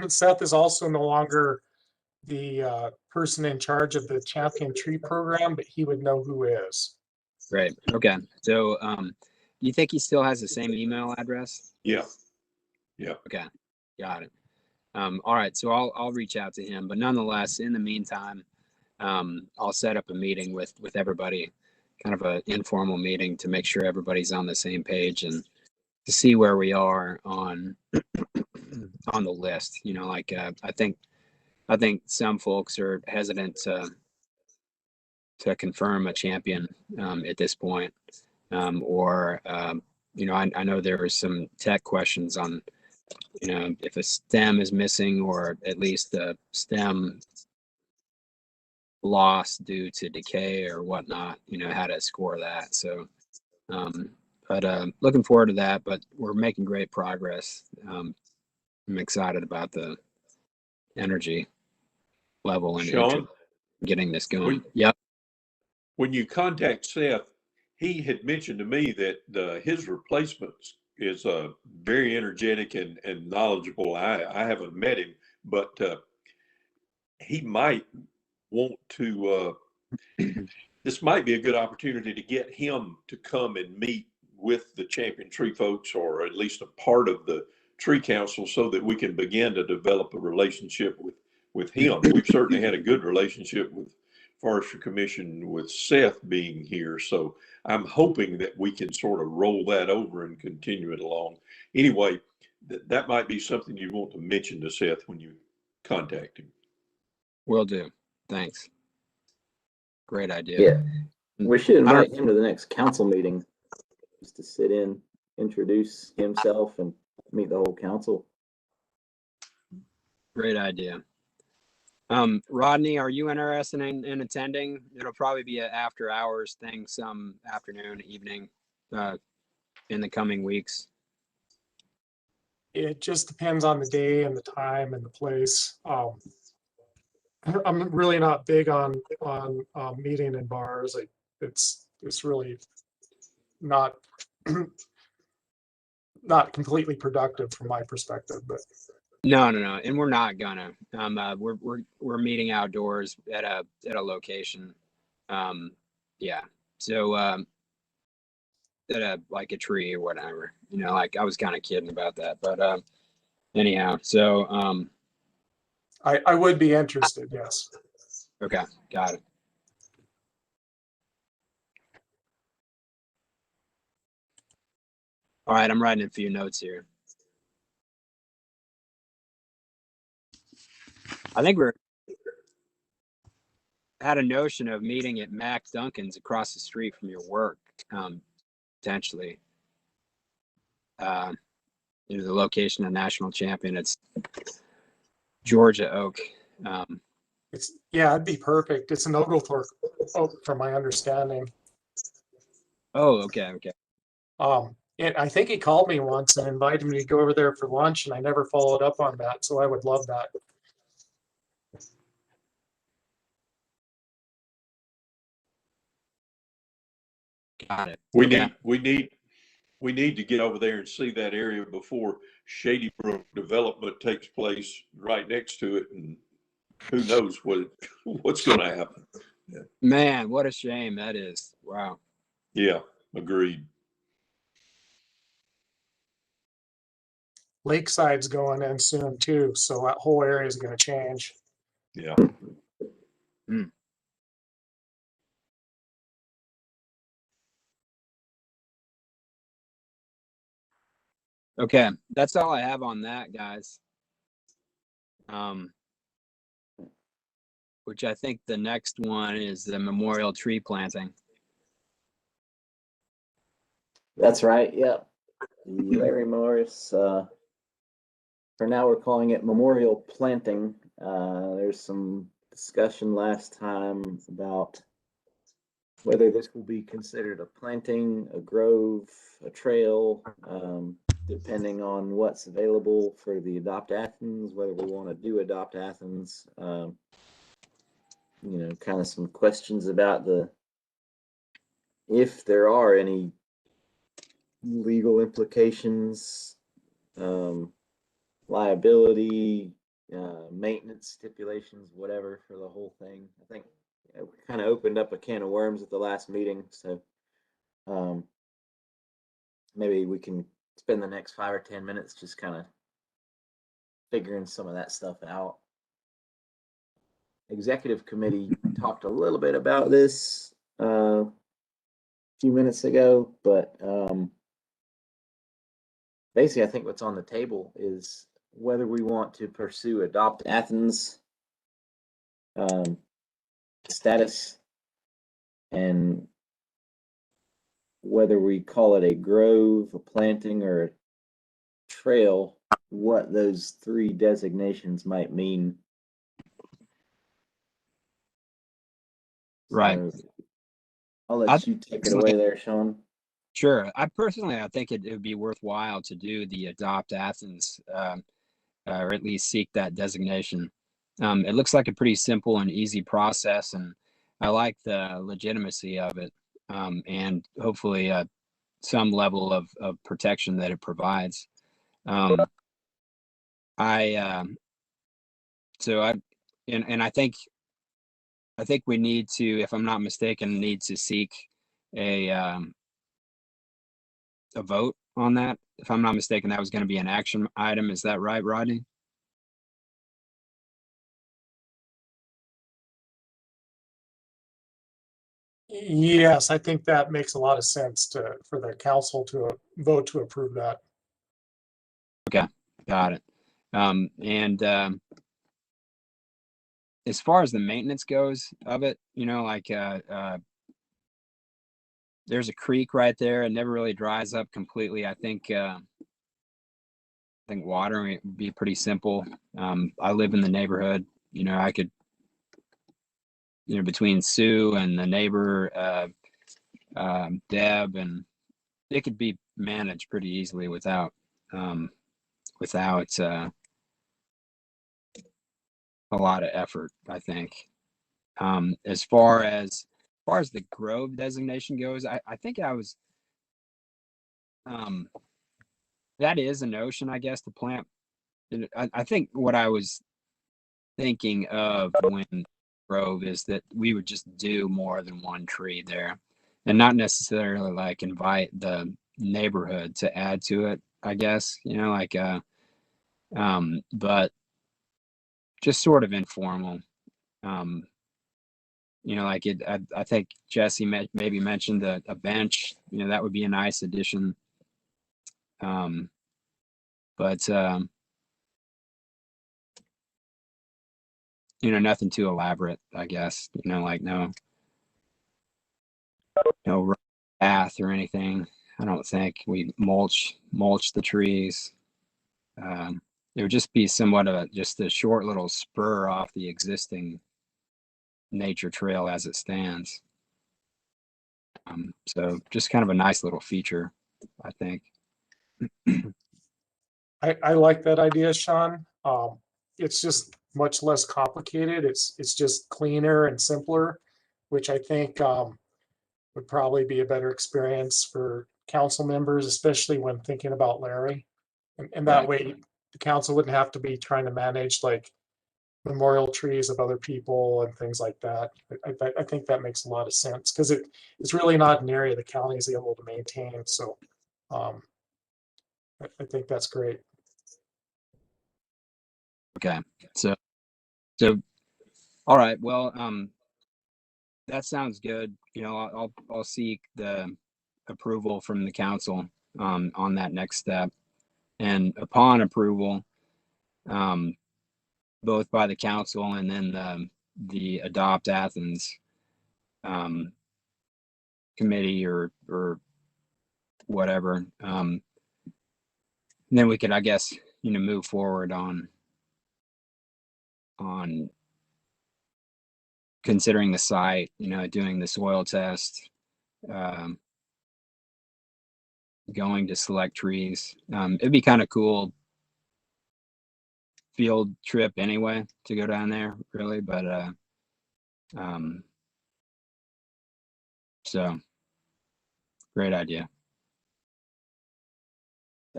Seth is also no longer the person in charge of the Champion Tree program, but he would know who is. Great. Okay. So, do you think he still has the same email address? Yeah. Yeah. Okay. Got it. All right. So I'll reach out to him, but nonetheless, in the meantime, I'll set up a meeting with everybody, kind of an informal meeting to make sure everybody's on the same page and to see where we are on on the list. I think some folks are hesitant to confirm a champion at this point, or I know there were some tech questions on if a stem is missing or at least the stem lost due to decay or whatnot, how to score that. So, but looking forward to that, but we're making great progress. I'm excited about the energy level and Sean, getting this going. when, Yep. when you contact Seth, he had mentioned to me that his replacement is very energetic and knowledgeable. I haven't met him, but he might want to, this might be a good opportunity to get him to come and meet with the Champion Tree folks, or at least a part of the tree council, so that we can begin to develop a relationship with him. We've certainly had a good relationship with Forestry Commission with Seth being here. So I'm hoping that we can sort of roll that over and continue it along. Anyway, that might be something you want to mention to Seth when you contact him. Will do. Thanks. Great idea. Yeah, we should invite him to the next council meeting just to sit in, introduce himself, and meet the whole council. Great idea. Rodney, are you interested in attending? It'll probably be an after hours thing, some afternoon, evening, in the coming weeks. It just depends on the day and the time and the place. I'm really not big on meeting in bars. It's really not not completely productive from my perspective. But No, and we're not gonna. We're meeting outdoors at a location. Yeah. So at a tree or whatever. I was kind of kidding about that, but anyhow. So I would be interested. Yes. okay, got it. All right, I'm writing a few notes here. I think had a notion of meeting at Mac Duncan's across the street from your work, potentially. The location of national champion. It's Georgia Oak. Yeah, it'd be perfect. It's an Oglethorpe Oak, from my understanding. Oh, okay. And I think he called me once and invited me to go over there for lunch, and I never followed up on that. So I would love that. Got it. We Okay. need to get over there and see that area before Shady Brook development takes place right next to it, and who knows what's going to happen. Man, what a shame that is. Wow. Yeah, agreed. Lakeside's going in soon too, so that whole area is going to change. Yeah. Okay, that's all I have on that, guys. Which I think the next one is the memorial tree planting. That's right. Yep. The Larry Morris. For now, we're calling it memorial planting. There's some discussion last time about whether this will be considered a planting, a grove, a trail, depending on what's available for the Adopt Athens, whether we want to do Adopt Athens. Kind of some questions about if there are any legal implications, liability, maintenance stipulations, whatever, for the whole thing. I think we kind of opened up a can of worms at the last meeting, so maybe we can spend the next 5 or 10 minutes just kind of figuring some of that stuff out. Executive committee talked a little bit about this a few minutes ago, but basically I think what's on the table is whether we want to pursue Adopt Athens status, and whether we call it a grove, a planting, or a trail, what those 3 designations might mean. Right. So I'll let you take it away there, Sean. Sure. I think it would be worthwhile to do the Adopt Athens, or at least seek that designation. It looks like a pretty simple and easy process, and I like the legitimacy of it, and hopefully some level of protection that it provides. I think we need to, if I'm not mistaken, need to seek a vote on that. If I'm not mistaken, that was going to be an action item. Is that right, Rodney? Yes, I think that makes a lot of sense for the council to vote to approve that. Okay, got it. And as far as the maintenance goes of it, there's a creek right there. It never really dries up completely. I think watering it would be pretty simple. I live in the neighborhood. I could, between Sue and the neighbor, Deb, and it could be managed pretty easily without a lot of effort, I think. As far as the grove designation goes, I think that is a notion, I guess, to plant. I think what I was thinking of when grove is that we would just do more than one tree there, and not necessarily like invite the neighborhood to add to it, I guess, but just sort of informal. I think Jesse maybe mentioned a bench. That would be a nice addition. But nothing too elaborate, I guess, like no path or anything. I don't think we mulch the trees. It would just be somewhat of just a short little spur off the existing nature trail as it stands. So just kind of a nice little feature, I think. I like that idea, Sean. It's just much less complicated. It's just cleaner and simpler, which I think would probably be a better experience for council members, especially when thinking about Larry. And that Right. way, the council wouldn't have to be trying to manage like memorial trees of other people and things like that. I think that makes a lot of sense because it's really not an area the county is able to maintain. So um, I think that's great. Okay. So all right. Well, that sounds good. I'll seek the approval from the council on that next step, and upon approval, both by the council and then the Adopt Athens committee or whatever, then we could, I guess, move forward on considering the site, doing the soil test, going to select trees. It'd be kind of cool field trip anyway to go down there, really, but so great idea.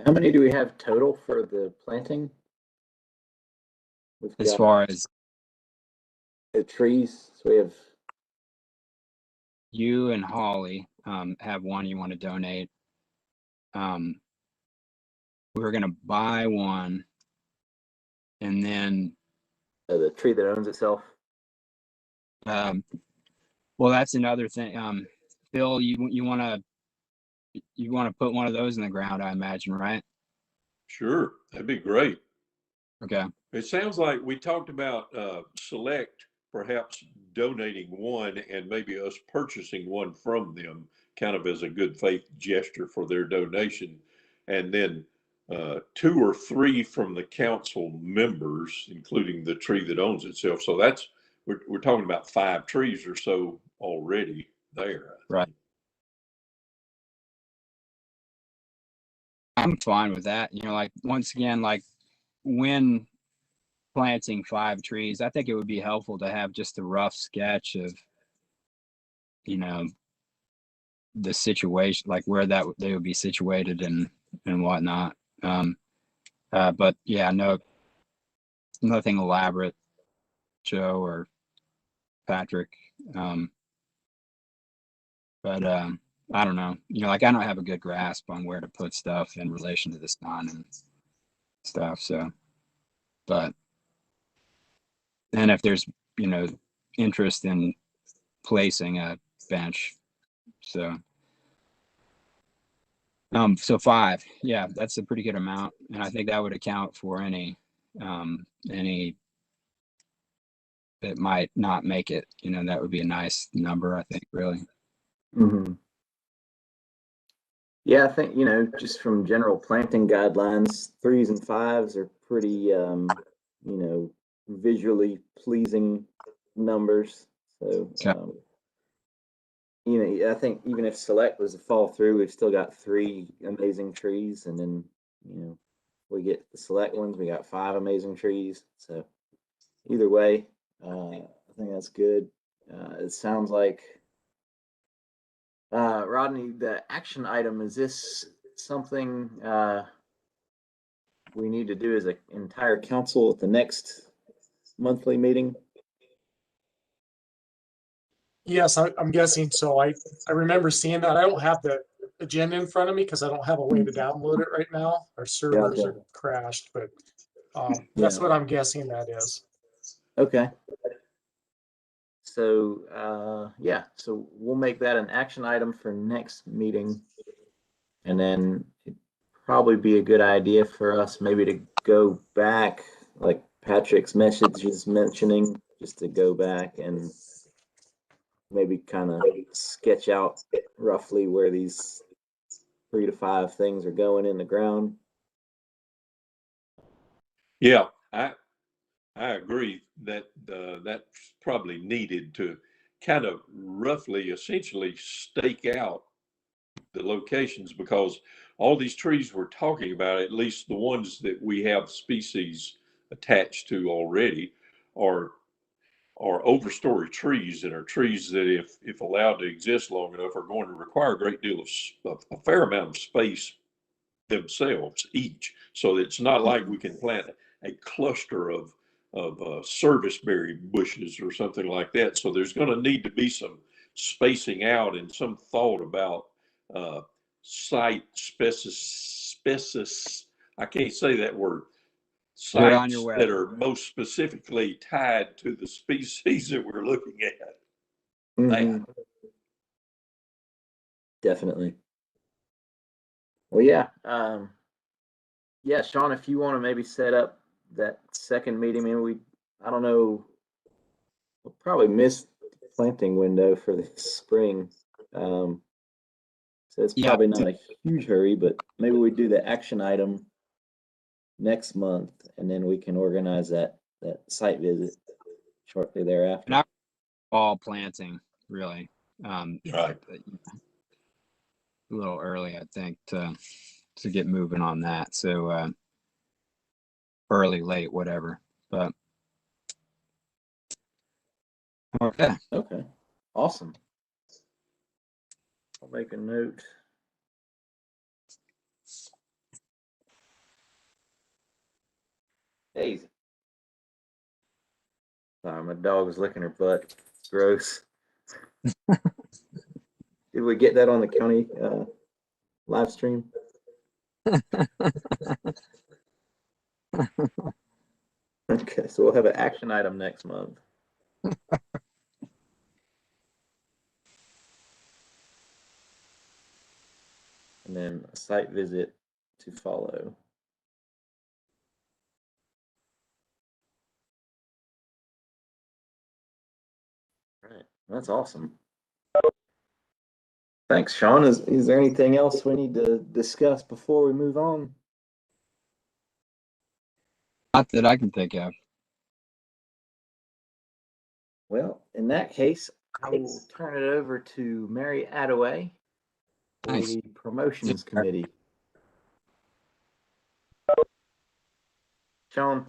How many do we have total for the planting? We've As got far as the trees, so we have you and Holly have one you want to donate. We were going to buy one, and then the tree that owns itself. well, that's another thing. Phil, you want to put one of those in the ground, I imagine, right? Sure, that'd be great. Okay. It sounds like we talked about Select perhaps donating one and maybe us purchasing one from them, kind of as a good faith gesture for their donation. And then 2 or 3 from the council members, including the tree that owns itself. So we're talking about 5 trees or so already there. Right. I'm fine with that. Like once again, like when planting 5 trees, I think it would be helpful to have just a rough sketch of, the situation, like where they would be situated and whatnot. But yeah, nothing elaborate, Joe or Patrick. But I don't know. Like I don't have a good grasp on where to put stuff in relation to the sun and stuff. So, but and if there's interest in placing a bench, so 5, yeah, that's a pretty good amount, and I think that would account for any that might not make it. That would be a nice number, I think, really. Mm-hmm. Yeah, I think, just from general planting guidelines, 3s and 5s are pretty, visually pleasing numbers. So, I think even if Select was to fall through, we've still got 3 amazing trees. And then, we get the Select ones, we got 5 amazing trees. So either way, I think that's good. It sounds like, Rodney, the action item, is this something we need to do as an entire council at the next monthly meeting? Yes, I'm guessing so. I remember seeing that. I don't have the agenda in front of me because I don't have a way to download it right now. Our servers are crashed, but that's what I'm guessing that is. Okay. So, so we'll make that an action item for next meeting. And then it'd probably be a good idea for us maybe to go back, like Patrick's message is mentioning, just to go back and maybe kind of sketch out roughly where these 3 to 5 things are going in the ground. Yeah, I agree that that's probably needed to kind of roughly, essentially stake out the locations, because all these trees we're talking about, at least the ones that we have species attached to already, are overstory trees, and are trees that if allowed to exist long enough are going to require a great deal of a fair amount of space themselves each. So it's not like we can plant a cluster of serviceberry bushes or something like that. So there's going to need to be some spacing out and some thought about site I can't say that word. You're on your Sites way. that are most specifically tied to the species that we're looking at. Mhm. Definitely. Well, yeah. Yeah, Sean, if you want to maybe set up that second meeting, I don't know, we'll probably miss the planting window for this spring. So it's Yeah. probably not a huge hurry, but maybe we do the action item next month, and then we can organize that site visit shortly thereafter. And fall planting, really. Right. A little early, I think, to get moving on that. So early, late, whatever. But okay. Okay. Awesome. I'll make a note. Hey. Sorry, my dog was licking her butt. Gross. Did we get that on the county live stream? Okay, so we'll have an action item next month. And then a site visit to follow. All right, that's awesome. Thanks, Sean. Is there anything else we need to discuss before we move on? Not that I can think of. Well, in that case, I will turn it over to Mary Attaway for Nice. the promotions committee. Sean.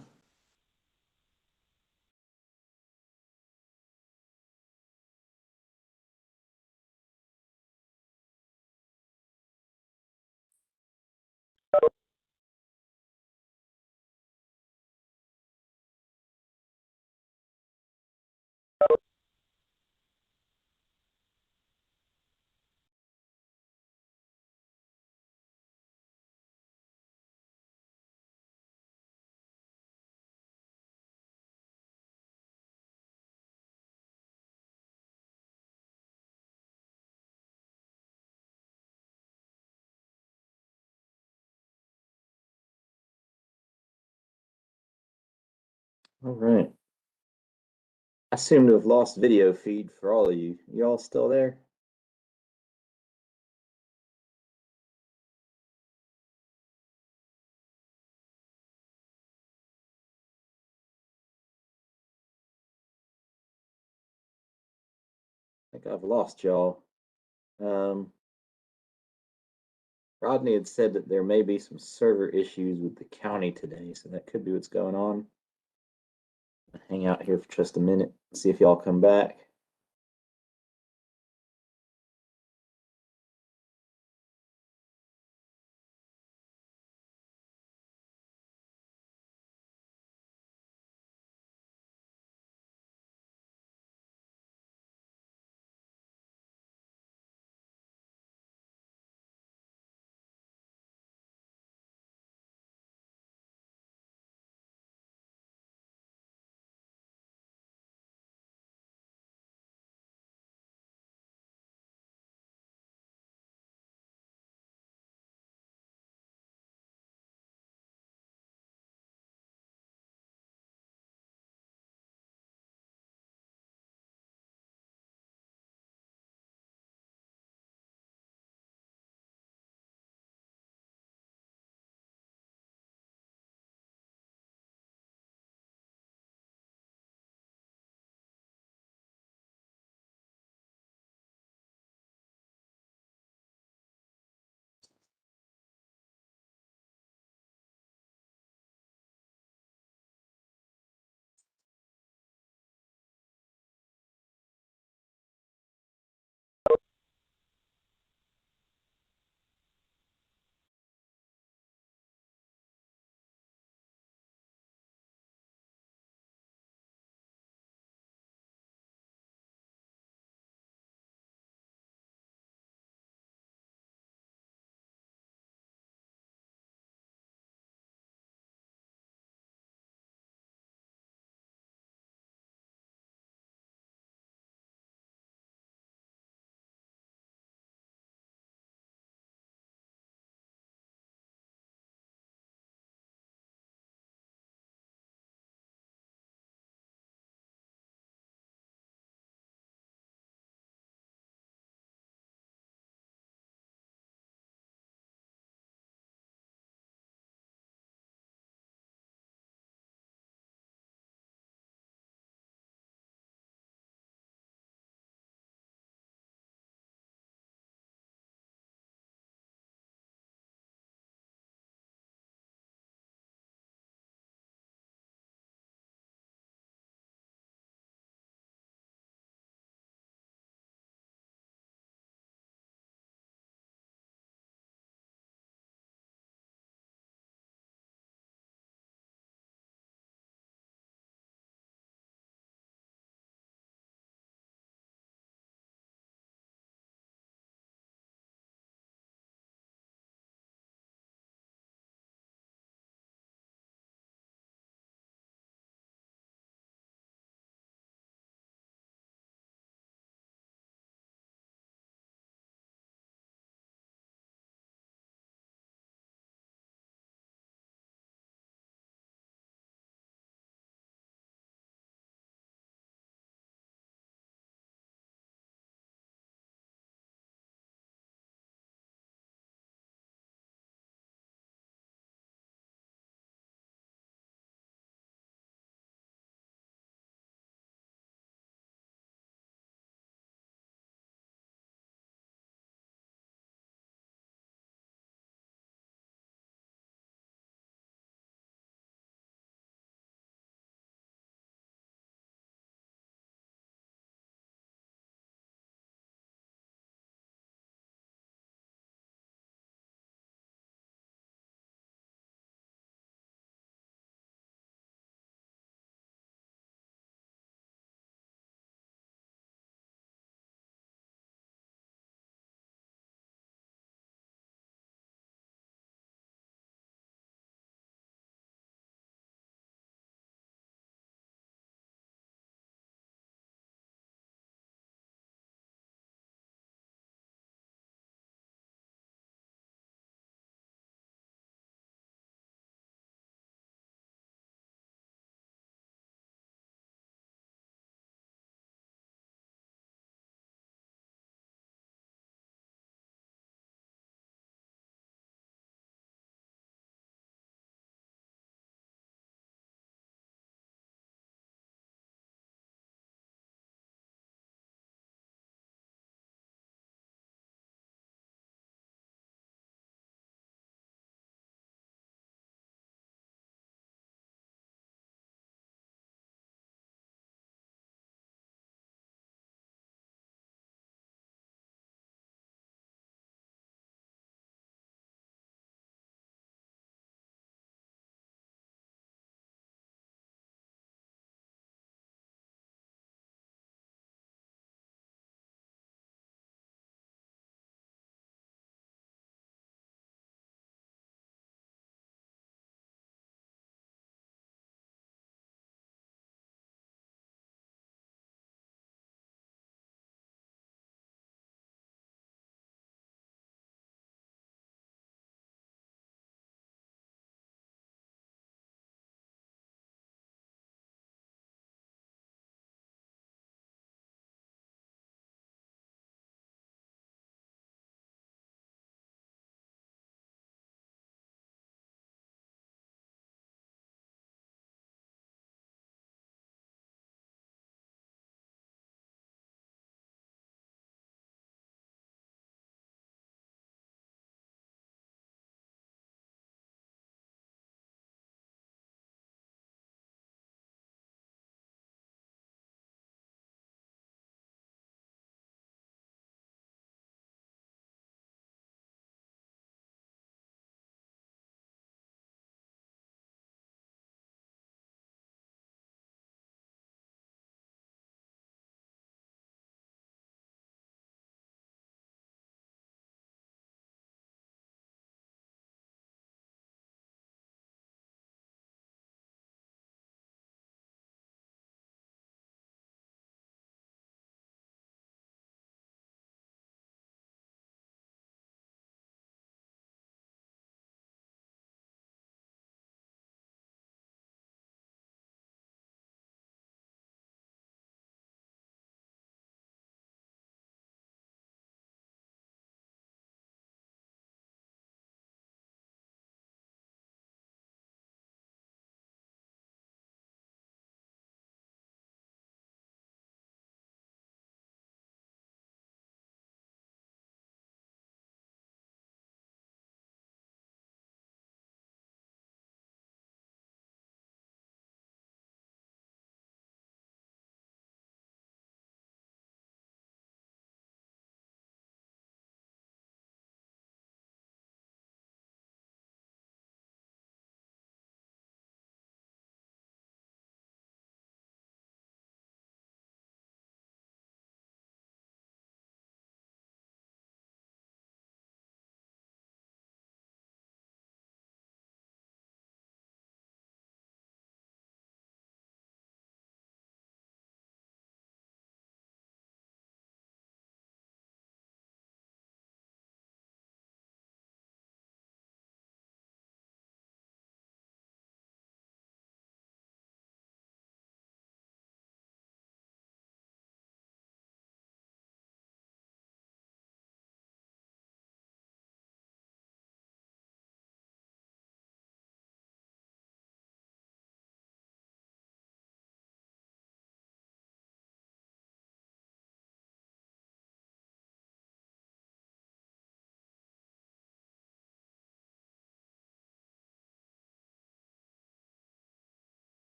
All right. I seem to have lost video feed for all of you. You all still there? I think I've lost y'all. Rodney had said that there may be some server issues with the county today, so that could be what's going on. I'll hang out here for just a minute, see if y'all come back.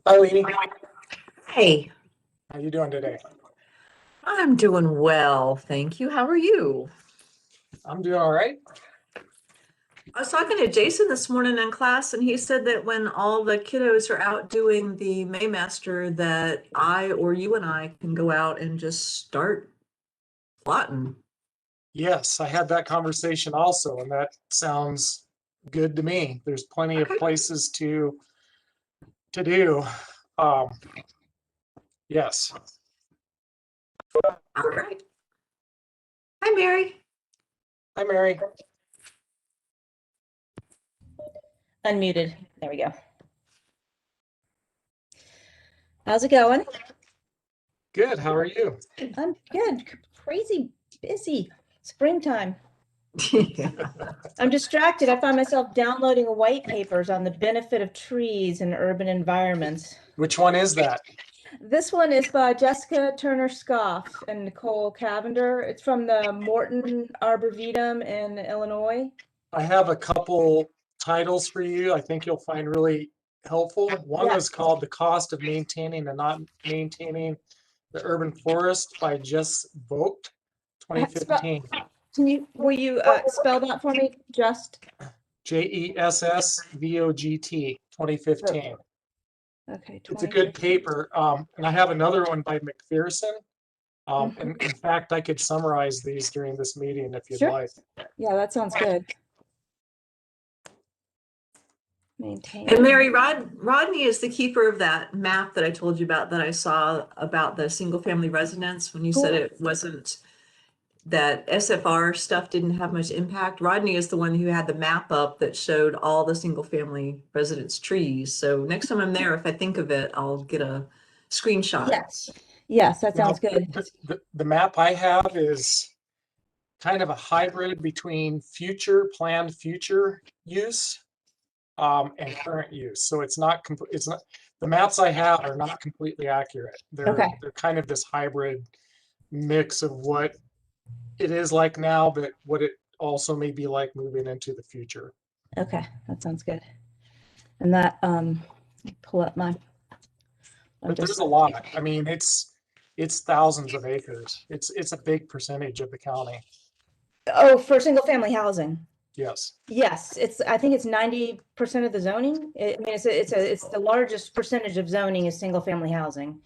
Hi, Leanie. Hey, How you doing today? I'm doing well, thank you. How are you? I'm doing all right. I was talking to Jason this morning in class, and he said that when all the kiddos are out doing the Maymaster, that I or you and I can go out and just start plotting. Yes, I had that conversation also, and that sounds good to me. There's plenty of Okay. places to do. Um, yes. All right. Hi, Mary. Hi, Mary. Unmuted. There we go. How's it going? Good. How are you? I'm good. Crazy busy. Springtime. I'm distracted. I find myself downloading white papers on the benefit of trees in urban environments. Which one is that? This one is by Jessica Turner Scoff and Nicole Cavender. It's from the Morton Arboretum in Illinois. I have a couple titles for you I think you'll find really helpful. One Yeah. was called The Cost of Maintaining and Not Maintaining the Urban Forest by Jess Vogt, 2015. Will you spell that for me? Just JESSVOGT, 2015. okay. It's a good paper. And I have another one by McPherson. And in fact, I could summarize these during this meeting if you'd Sure. like. Yeah, that sounds good. Maintain. And Mary, Rodney is the keeper of that map that I told you about, that I saw about the single family residence when you said it wasn't, that SFR stuff didn't have much impact. Rodney is the one who had the map up that showed all the single family residence trees. So next time I'm there, if I think of it, I'll get a screenshot. Yes, that Now, sounds good. the map I have is kind of a hybrid between planned future use and current use. So it's not the maps I have are not completely accurate. They're kind of this hybrid mix of what it is like now, but what it also may be like moving into the future. Okay, that sounds good. And that pull up my. But there's a lot. I mean, it's thousands of acres. It's a big percentage of the county. Oh, for single family housing. Yes. Yes, I think it's 90% of the zoning. I mean, it's the largest percentage of zoning is single family housing.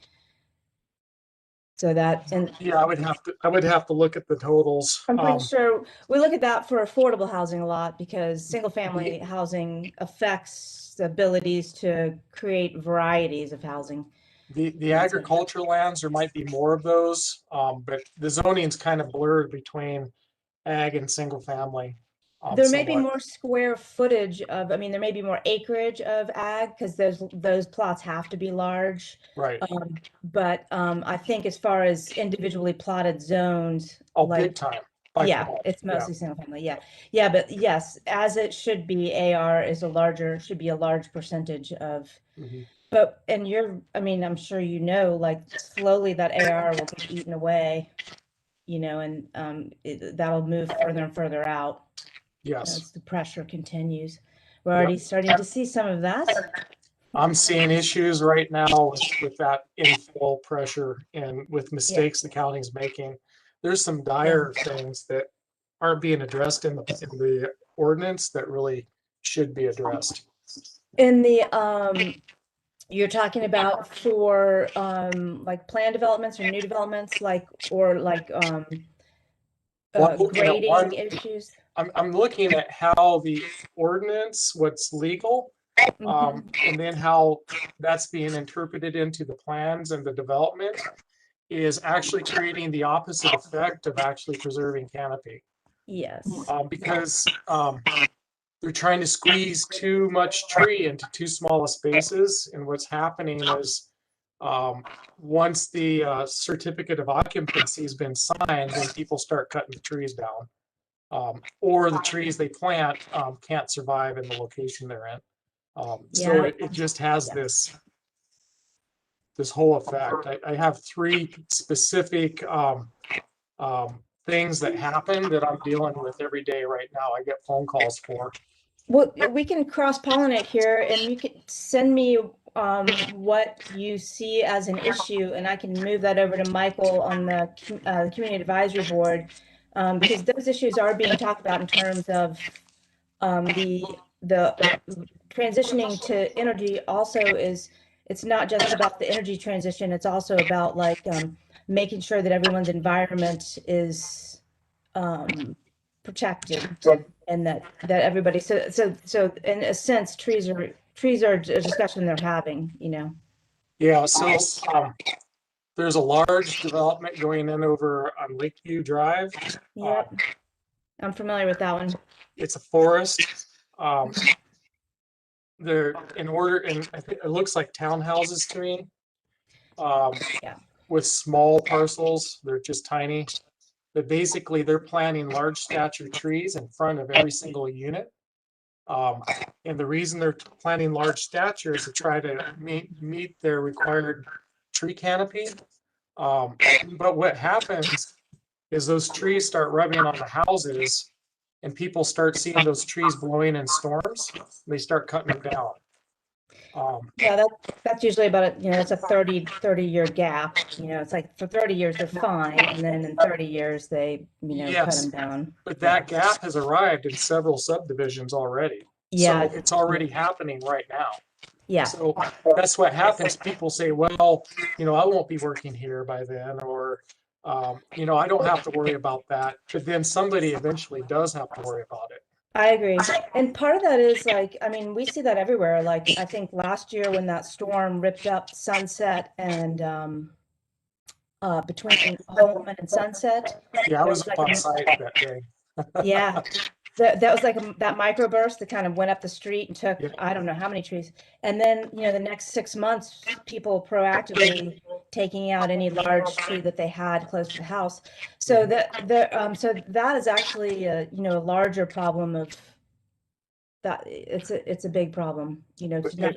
So that, and yeah, I would have to look at the totals. I'm pretty sure we look at that for affordable housing a lot, because single family housing affects the abilities to create varieties of housing. The agricultural lands, there might be more of those, but the zoning's kind of blurred between ag and single family. There may be more square footage of, I mean, there may be more acreage of ag, because those plots have to be large. Right. But I think as far as individually plotted zones, big time. Yeah, it's mostly single family. Yeah, but yes, as it should be, AR is should be a large percentage of. But I mean, I'm sure you know, like slowly that AR will get eaten away, and that'll move further and further out. Yes. As the pressure continues. We're already starting to see some of that. I'm seeing issues right now with that infill pressure and with mistakes the county's making. There's some dire things that aren't being addressed in the ordinance that really should be addressed. In the you're talking about for like plan developments or new developments, grading issues. I'm looking at how the ordinance, what's legal, and then how that's being interpreted into the plans and the development is actually creating the opposite effect of actually preserving canopy. Yes. Because they're trying to squeeze too much tree into too small spaces, and what's happening is once the certificate of occupancy has been signed, then people start cutting the trees down. Or the trees they plant can't survive in the location they're in. So it just has this whole effect. I have 3 specific things that happen that I'm dealing with every day right now. I get phone calls for. Well, we can cross-pollinate here, and you can send me what you see as an issue, and I can move that over to Michael on the Community Advisory Board, because those issues are being talked about in terms of the transitioning to energy also is, it's not just about the energy transition, it's also about like making sure that everyone's environment is protected, and that everybody, so in a sense, trees are a discussion they're having, you know. Yeah, so there's a large development going in over on Lakeview Drive. Yep, I'm familiar with that one. It's a forest. They're in order, and I think it looks like townhouses to me. Yeah. With small parcels, they're just tiny. But basically, they're planting large stature trees in front of every single unit. And the reason they're planting large stature is to try to meet their required tree canopy. But what happens is those trees start rubbing on the houses, and people start seeing those trees blowing in storms. They start cutting them down. Yeah, that's usually about a, you know, it's a 30-year gap. You know, it's like for 30 years they're fine, and then in 30 years they, you know, cut Yes, them down. but that gap has arrived in several subdivisions already. Yeah. So it's already happening right now. Yeah. So that's what happens. People say, well, you know, I won't be working here by then, or, you know, I don't have to worry about that. But then somebody eventually does have to worry about it. I agree. And part of that is like, I mean, we see that everywhere. Like, I think last year when that storm ripped up Sunset and between Holman and Sunset, Yeah, I there was was up like on site that day. yeah, that was like that microburst that kind of went up the street and took, Yeah. I don't know how many trees. And then, you know, the next 6 months, people proactively taking out any large tree that they had close to the house. So so that is actually a, you know, a larger problem of that. It's a big problem, you know, to not,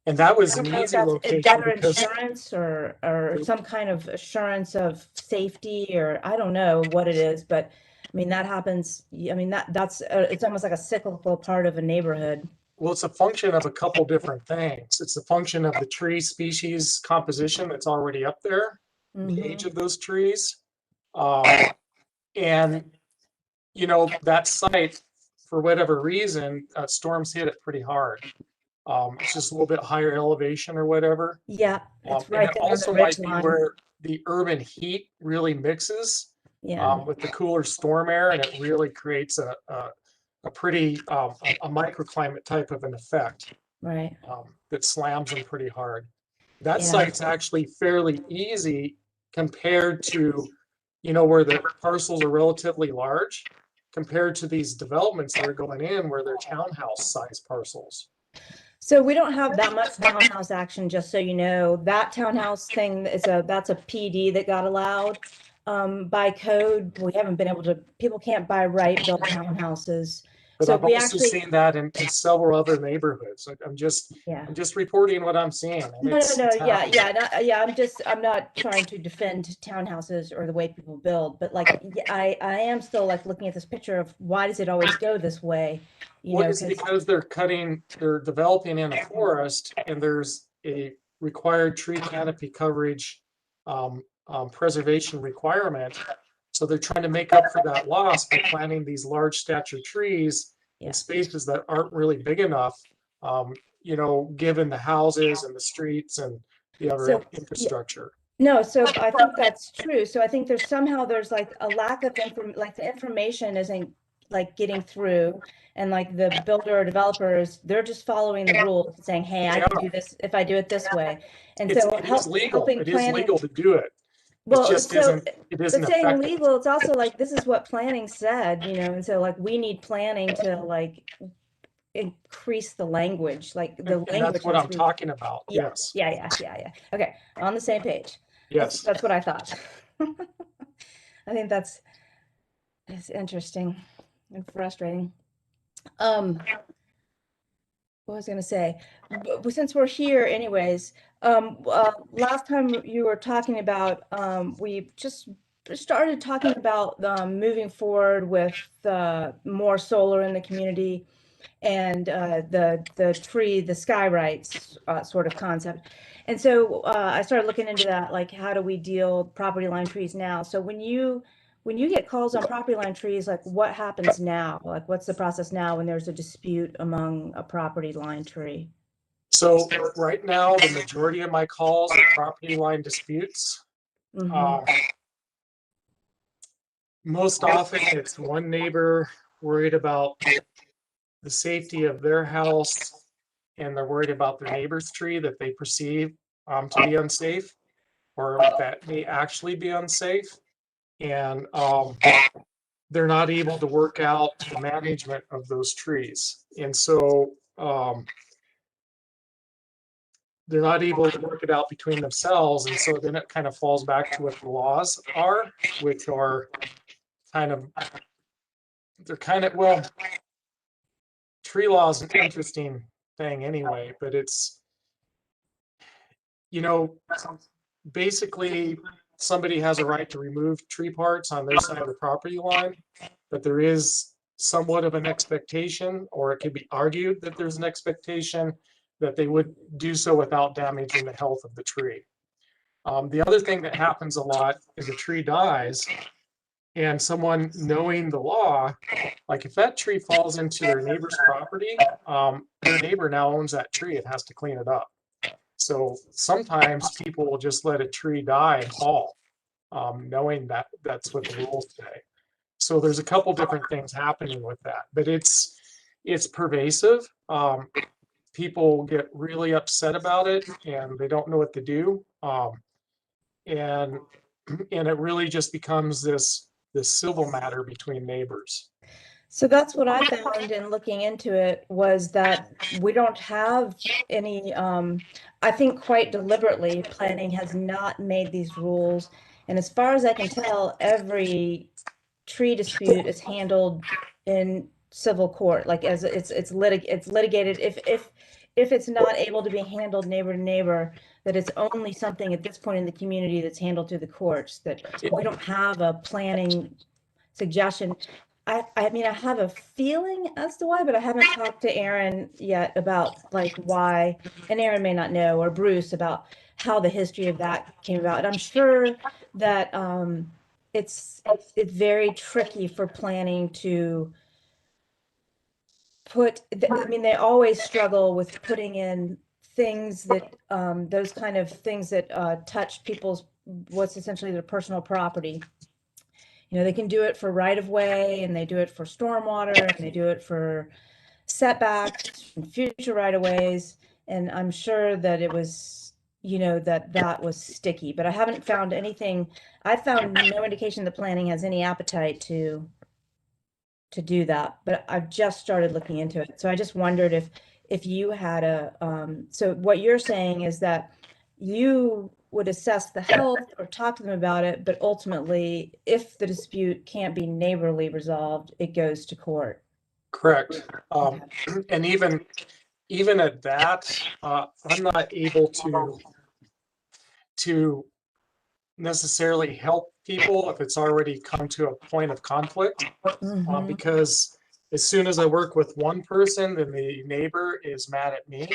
And that was I an don't know if easy that's location better because insurance or some kind of assurance of safety, or I don't know what it is, but I mean, that happens. I mean, that's it's almost like a cyclical part of a neighborhood. well, it's a function of a couple different things. It's a function of the tree species composition that's already up there, the age of those trees. And, you know, that site, for whatever reason, storms hit it pretty hard. It's just a little bit higher elevation or whatever. Yeah, it's And right it there on the also ridge might be line. where the urban heat really mixes Yeah, with the cooler storm air, and it really creates a pretty a microclimate type of an effect right. that slams them pretty hard. That Yeah. site's actually fairly easy compared to, you know, where the parcels are relatively large compared to these developments that are going in where they're townhouse size parcels. So we don't have that much townhouse action, just so you know. That townhouse thing that's a PD that got allowed. By code, we haven't been able to, people can't by right build townhouses. But So I've we also actually, seen that in several other neighborhoods. I'm just reporting what I'm seeing. And no, it's yeah, happening. I'm not trying to defend townhouses or the way people build, but like, I am still like looking at this picture of why does it always go this way? You know, It's because they're developing in a forest, and there's a required tree canopy coverage preservation requirement. So they're trying to make up for that loss by planting these large stature trees in spaces that aren't really big enough, you know, given the houses and the streets and the other infrastructure. No, so I think that's true. So I think there's like a lack of like the information isn't like getting through, and like the builder or developers, they're just following the rules and saying, hey, I can do this if I do it this way. And so It is legal. helping It is planning. legal to do it. Well, It just isn't but saying effective. legal, it's also like, this is what planning said, you know, and so like we need planning to like increase the language, like the And language. that's what I'm talking about. Yes. Yeah. Okay, on the same page. Yes. That's what I thought. I think it's interesting and frustrating. What was I going to say? Since we're here anyways, last time you were talking about, we just started talking about moving forward with more solar in the community. and the tree, the sky rights sort of concept. And so I started looking into that, like how do we deal property line trees now? So when you get calls on property line trees, like what happens now? Like what's the process now when there's a dispute among a property line tree? So right now, the majority of my calls are property line disputes. Most often it's one neighbor worried about the safety of their house, and they're worried about their neighbor's tree that they perceive to be unsafe, or that may actually be unsafe. And they're not able to work out the management of those trees. And so they're not able to work it out between themselves. And so then it kind of falls back to what the laws are, which are kind of, well, tree law is an interesting thing anyway, but it's, basically somebody has a right to remove tree parts on their side of the property line, but there is somewhat of an expectation, or it could be argued that there's an expectation that they would do so without damaging the health of the tree. The other thing that happens a lot is a tree dies, and someone knowing the law, like if that tree falls into their neighbor's property, the neighbor now owns that tree and has to clean it up. So sometimes people will just let a tree die and fall, knowing that that's what the rules say. So there's a couple different things happening with that, but it's pervasive. People get really upset about it and they don't know what to do. And it really just becomes this civil matter between neighbors. So that's what I found in looking into it, was that we don't have any, I think quite deliberately, planning has not made these rules. And as far as I can tell, every tree dispute is handled in civil court, like as it's litigated. If it's not able to be handled neighbor to neighbor, that it's only something at this point in the community that's handled through the courts, that we don't have a planning suggestion. I mean, I have a feeling as to why, but I haven't talked to Aaron yet about like why, and Aaron may not know, or Bruce, about how the history of that came about. And I'm sure that it's very tricky for planning to put, I mean, they always struggle with putting in things that, those kind of things that touch people's, what's essentially their personal property. They can do it for right of way, and they do it for stormwater, and they do it for setbacks and future right of ways. And I'm sure that it was, that was sticky, but I haven't found anything. I found no indication the planning has any appetite to do that, but I've just started looking into it. So I just wondered if you had so what you're saying is that you would assess the health or talk to them about it, but ultimately, if the dispute can't be neighborly resolved, it goes to court. Correct. And even at that, I'm not able to necessarily help people if it's already come to a point of conflict, because as soon as I work with one person, then the neighbor is mad at me.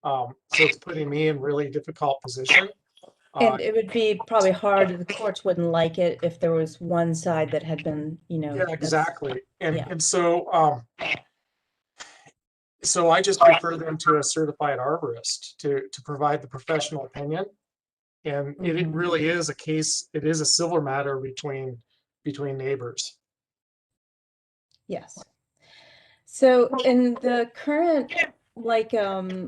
So it's putting me in really difficult position. And it would be probably hard, the courts wouldn't like it if there was one side that had been, Yeah, exactly. And yeah. and so so I just refer them to a certified arborist to provide the professional opinion. And it really is a case, it is a civil matter between neighbors. Yes. So in the current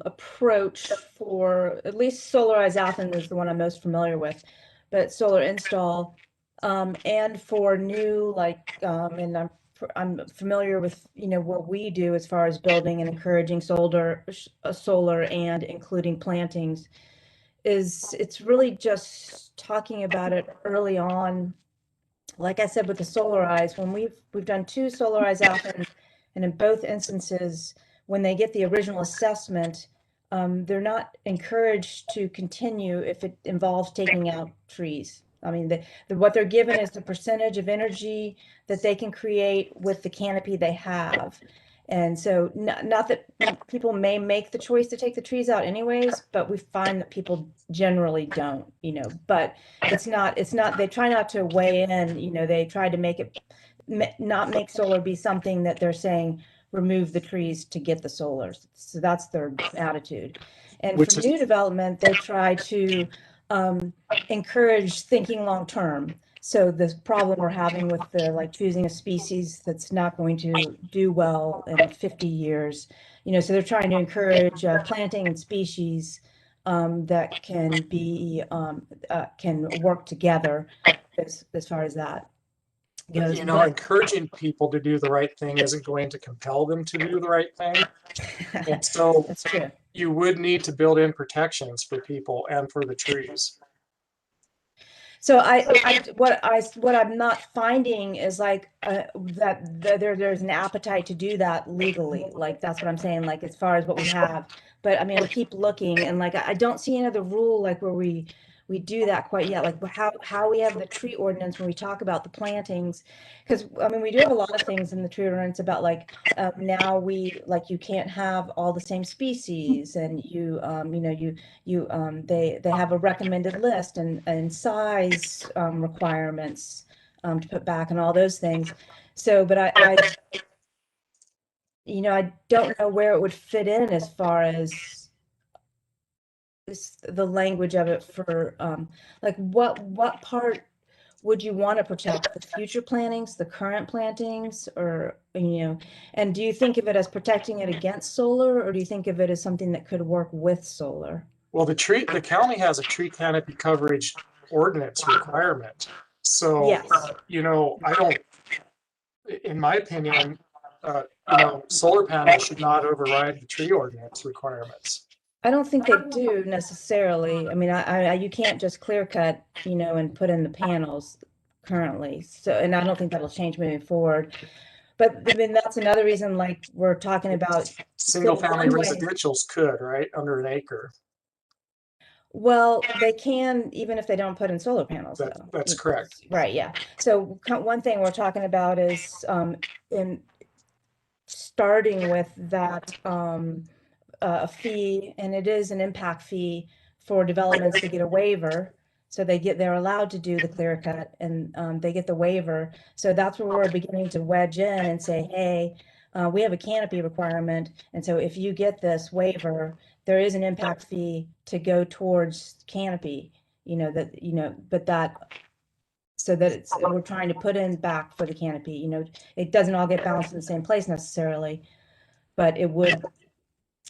approach for at least Solarize Athens is the one I'm most familiar with, but solar install, and for new and I'm familiar with what we do as far as building and encouraging solar and including plantings, it's really just talking about it early on. Like I said, with the Solarize, when we've done 2 Solarize Athens, and in both instances, when they get the original assessment, they're not encouraged to continue if it involves taking out trees. I mean, what they're given is the percentage of energy that they can create with the canopy they have. And so not that people may make the choice to take the trees out anyways, but we find that people generally don't, but it's not, they try not to weigh in, they try to make it, not make solar be something that they're saying, remove the trees to get the solar. So that's their attitude. And Which for is- new development, they try to encourage thinking long term. So this problem we're having with the choosing a species that's not going to do well in 50 years, so they're trying to encourage planting and species that can be can work together as far as that goes. Encouraging people to do the right thing isn't going to compel them to do the right thing. And so That's true. you would need to build in protections for people and for the trees. So what I'm not finding is there's an appetite to do that legally. That's what I'm saying, as far as what we have. But I mean, I'll keep looking, and I don't see another rule where we do that quite yet. How we have the tree ordinance when we talk about the plantings, because I mean we do have a lot of things in the tree ordinance about now you can't have all the same species, and they have a recommended list and size requirements to put back and all those things. So, but I don't know where it would fit in as far as the language of it for what part would you want to protect, the future plantings, the current plantings, or and do you think of it as protecting it against solar, or do you think of it as something that could work with solar? Well, the county has a tree canopy coverage ordinance requirement. So, yes. I don't, in my opinion, solar panels should not override the tree ordinance requirements. I don't think they do necessarily. I mean, you can't just clear cut, and put in the panels currently. So, and I don't think that'll change moving forward. But I mean, that's another reason, we're talking about Single family one way. residentials could, right, under an acre. Well, they can, even if they don't put in solar panels, though. That's correct. Right, yeah. So one thing we're talking about is in starting with that a fee, and it is an impact fee for developments to get a waiver. So they're allowed to do the clear cut, and they get the waiver. So that's where we're beginning to wedge in and say, hey, we have a canopy requirement. And so if you get this waiver, there is an impact fee to go towards canopy, but that, so that we're trying to put in back for the canopy, it doesn't all get balanced in the same place necessarily, but it would,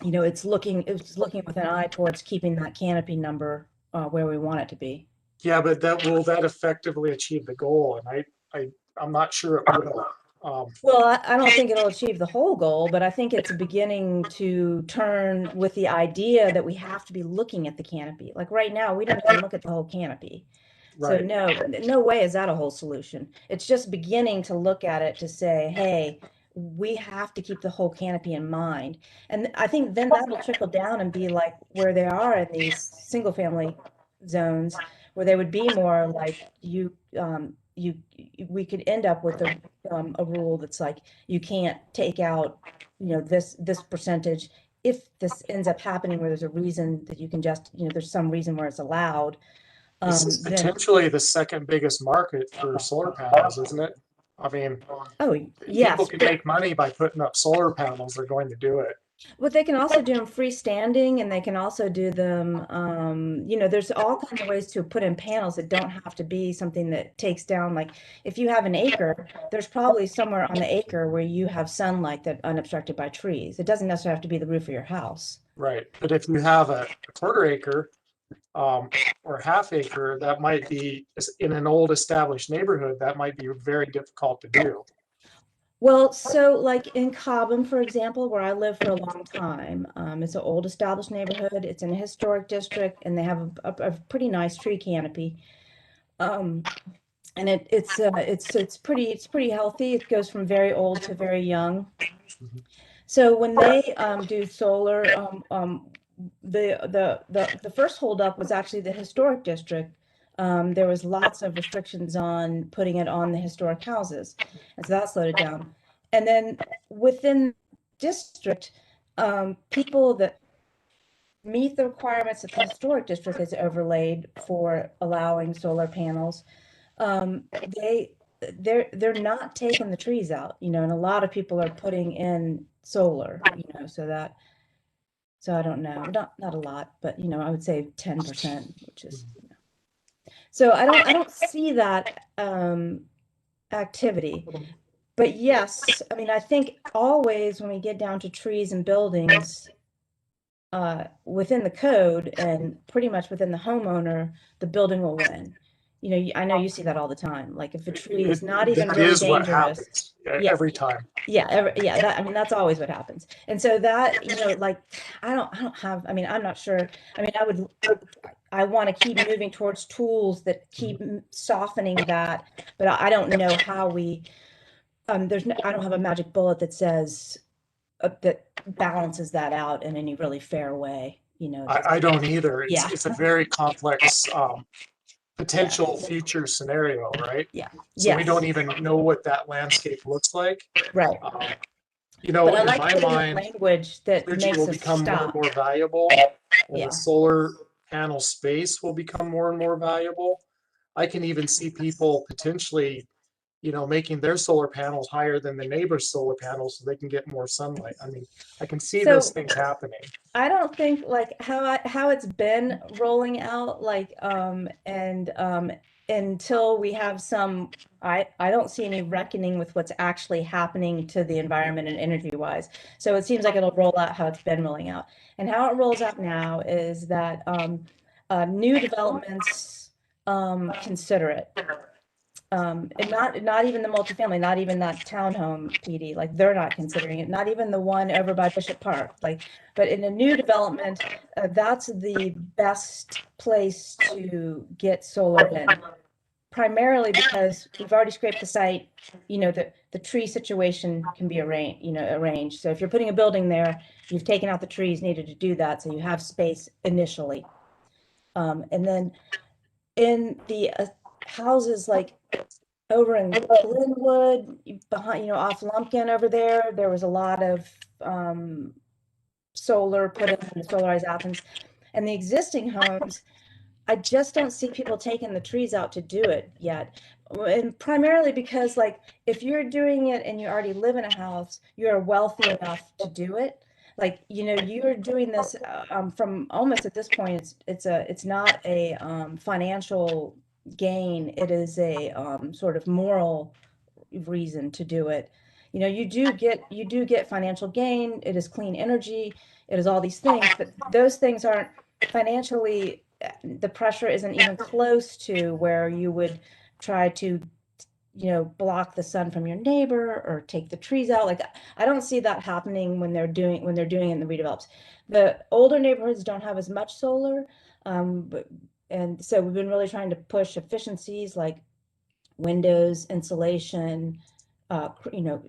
it's looking with an eye towards keeping that canopy number where we want it to be. Yeah, but will that effectively achieve the goal? And I'm not sure it will. Well, I don't think it'll achieve the whole goal, but I think it's beginning to turn with the idea that we have to be looking at the canopy. Like right now, we don't even look at the whole canopy. Right. So no way is that a whole solution. It's just beginning to look at it to say, hey, we have to keep the whole canopy in mind. And I think then that'll trickle down and be like where they are in these single family zones, where they would be more like we could end up with a rule that's like you can't take out this percentage if this ends up happening where there's a reason that you can just there's some reason where it's allowed. This is potentially the second biggest market for solar panels, isn't it? I mean, yes, people can make money by putting up solar panels. They're going to do it. But they can also do them freestanding, and they can also do them, there's all kinds of ways to put in panels that don't have to be something that takes down. Like if you have an acre, there's probably somewhere on the acre where you have sunlight that unobstructed by trees. It doesn't necessarily have to be the roof of your house. Right. But if you have a quarter acre or half acre, that might be in an old established neighborhood, that might be very difficult to do. Well, so like in Cobham, for example, where I lived for a long time, it's an old established neighborhood. It's in a historic district, and they have a pretty nice tree canopy. And it's pretty healthy. It goes from very old to very young. So when they do solar, the first holdup was actually the historic district. There was lots of restrictions on putting it on the historic houses, and so that slowed it down. And then within district, people that meet the requirements that the historic district has overlaid for allowing solar panels, they're not taking the trees out, you know, and a lot of people are putting in solar, you know, so I don't know, not a lot, but you know, I would say 10%, which is, you know. So I don't see that activity. But yes, I mean, I think always when we get down to trees and buildings, within the code and pretty much within the homeowner, the building will win. You know, I know you see that all the time. Like if a tree is not even That really is what dangerous. happens Yeah. every time. Yeah, that, I mean, that's always what happens. And so that, you know, like, I don't have, I mean, I'm not sure. I mean, I want to keep moving towards tools that keep softening that, but I don't know how we, I don't have a magic bullet that says, that balances that out in any really fair way, you know. I don't either. Yeah. It's a very complex potential future scenario, right? Yeah. So we don't Yes. even know what that landscape looks like. Right. You know, But I in like my putting in mind, language that energy makes will us become more and stop. more valuable, and Yeah. the solar panel space will become more and more valuable. I can even see people potentially, you know, making their solar panels higher than the neighbor's solar panels so they can get more sunlight. I mean, I can see So those things happening. I don't think like how it's been rolling out, like until we have some, I don't see any reckoning with what's actually happening to the environment and energy wise. So it seems like it'll roll out how it's been rolling out. And how it rolls out now is that new developments consider it. And not even the multifamily, not even that townhome PD, like they're not considering it, not even the one over by Bishop Park, like, but in a new development, that's the best place to get solar in. Primarily because we've already scraped the site, you know, the tree situation can be arranged. So if you're putting a building there, you've taken out the trees needed to do that, so you have space initially. And then in the houses like over in Glenwood, behind, you know, off Lumpkin over there was a lot of solar put in the Solarize Athens. And the existing homes, I just don't see people taking the trees out to do it yet. And primarily because, like, if you're doing it and you already live in a house, you're wealthy enough to do it. Like, you know, you're doing this from almost at this point, it's not a financial gain. It is a sort of moral reason to do it. You know, you do get financial gain. It is clean energy. It is all these things, but those things aren't financially, the pressure isn't even close to where you would try to, you know, block the sun from your neighbor or take the trees out. Like, I don't see that happening when they're doing it in the redevelops. The older neighborhoods don't have as much solar, and so we've been really trying to push efficiencies like windows, insulation, you know,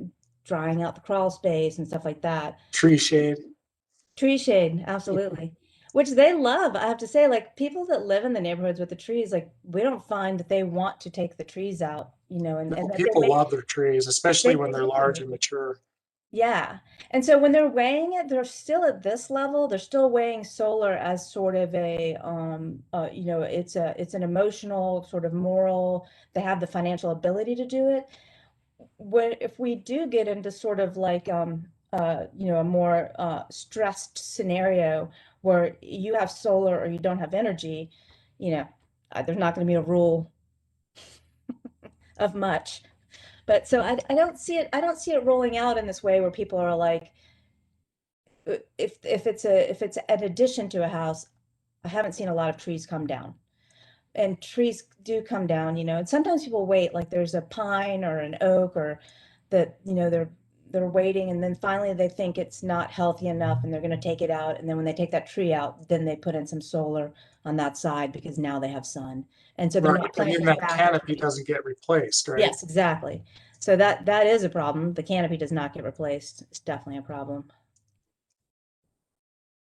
drying out the crawl space and stuff like that. Tree shade. Tree shade, absolutely. Which they love. I have to say, like, people that live in the neighborhoods with the trees, like, we don't find that they want to take the trees out, you know, and that People love their trees, especially when they're large and mature. Yeah. And so when they're weighing it, they're still at this level, they're still weighing solar as sort of a, you know, it's an emotional sort of moral, they have the financial ability to do it. If we do get into sort of like, you know, a more stressed scenario where you have solar or you don't have energy, you know, there's not going to be a rule of much. But so I don't see it rolling out in this way where people are like, if it's an addition to a house, I haven't seen a lot of trees come down. And trees do come down, you know, and sometimes people wait, like there's a pine or an oak or that, you know, they're waiting, and then finally they think it's not healthy enough and they're going to take it out, and then when they take that tree out, then they put in some solar on that side because now they have sun, and so they're not And planting then that back. canopy doesn't get replaced, right? Yes, exactly. So that is a problem. The canopy does not get replaced. It's definitely a problem.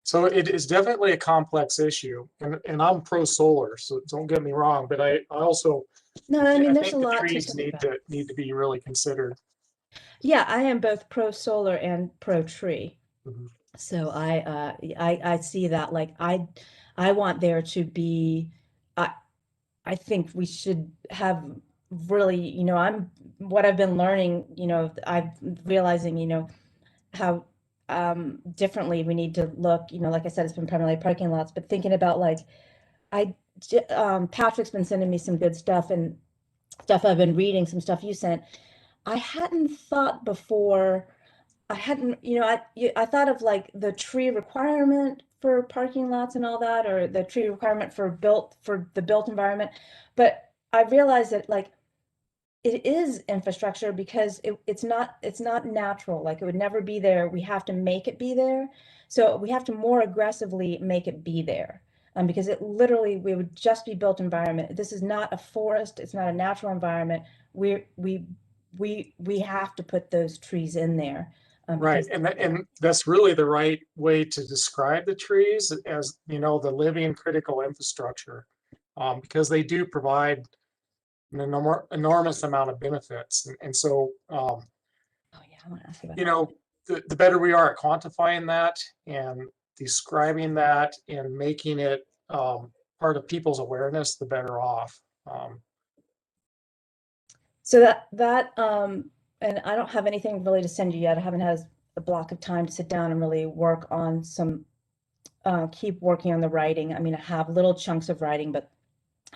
So it is definitely a complex issue, and I'm pro solar, so don't get me wrong, but I also No, I mean, there's think a the lot to trees think need about. to be really considered. Yeah, I am both pro solar and pro tree. Mhm. So I see that, like, I want there to be, I think we should have really, what I've been learning, I'm realizing, how differently we need to look, like I said, it's been primarily parking lots, but thinking about, like, Patrick's been sending me some good stuff and stuff I've been reading, some stuff you sent. I hadn't thought before. I hadn't, I thought of, like, the tree requirement for parking lots and all that, or the tree requirement for the built environment. But I realized that, like, it is infrastructure because it's not natural. Like, it would never be there. We have to make it be there. So we have to more aggressively make it be there. Because it literally, we would just be built environment. This is not a forest. It's not a natural environment. We have to put those trees in there. Right, and that's really the right way to describe the trees, as the living critical infrastructure, because they do provide an enormous amount of benefits, and so Oh yeah, I want to ask you about you that. know the better we are at quantifying that and describing that and making it part of people's awareness, the better off. So and I don't have anything really to send you yet. I haven't had a block of time to sit down and really work on keep working on the writing. I mean, I have little chunks of writing, but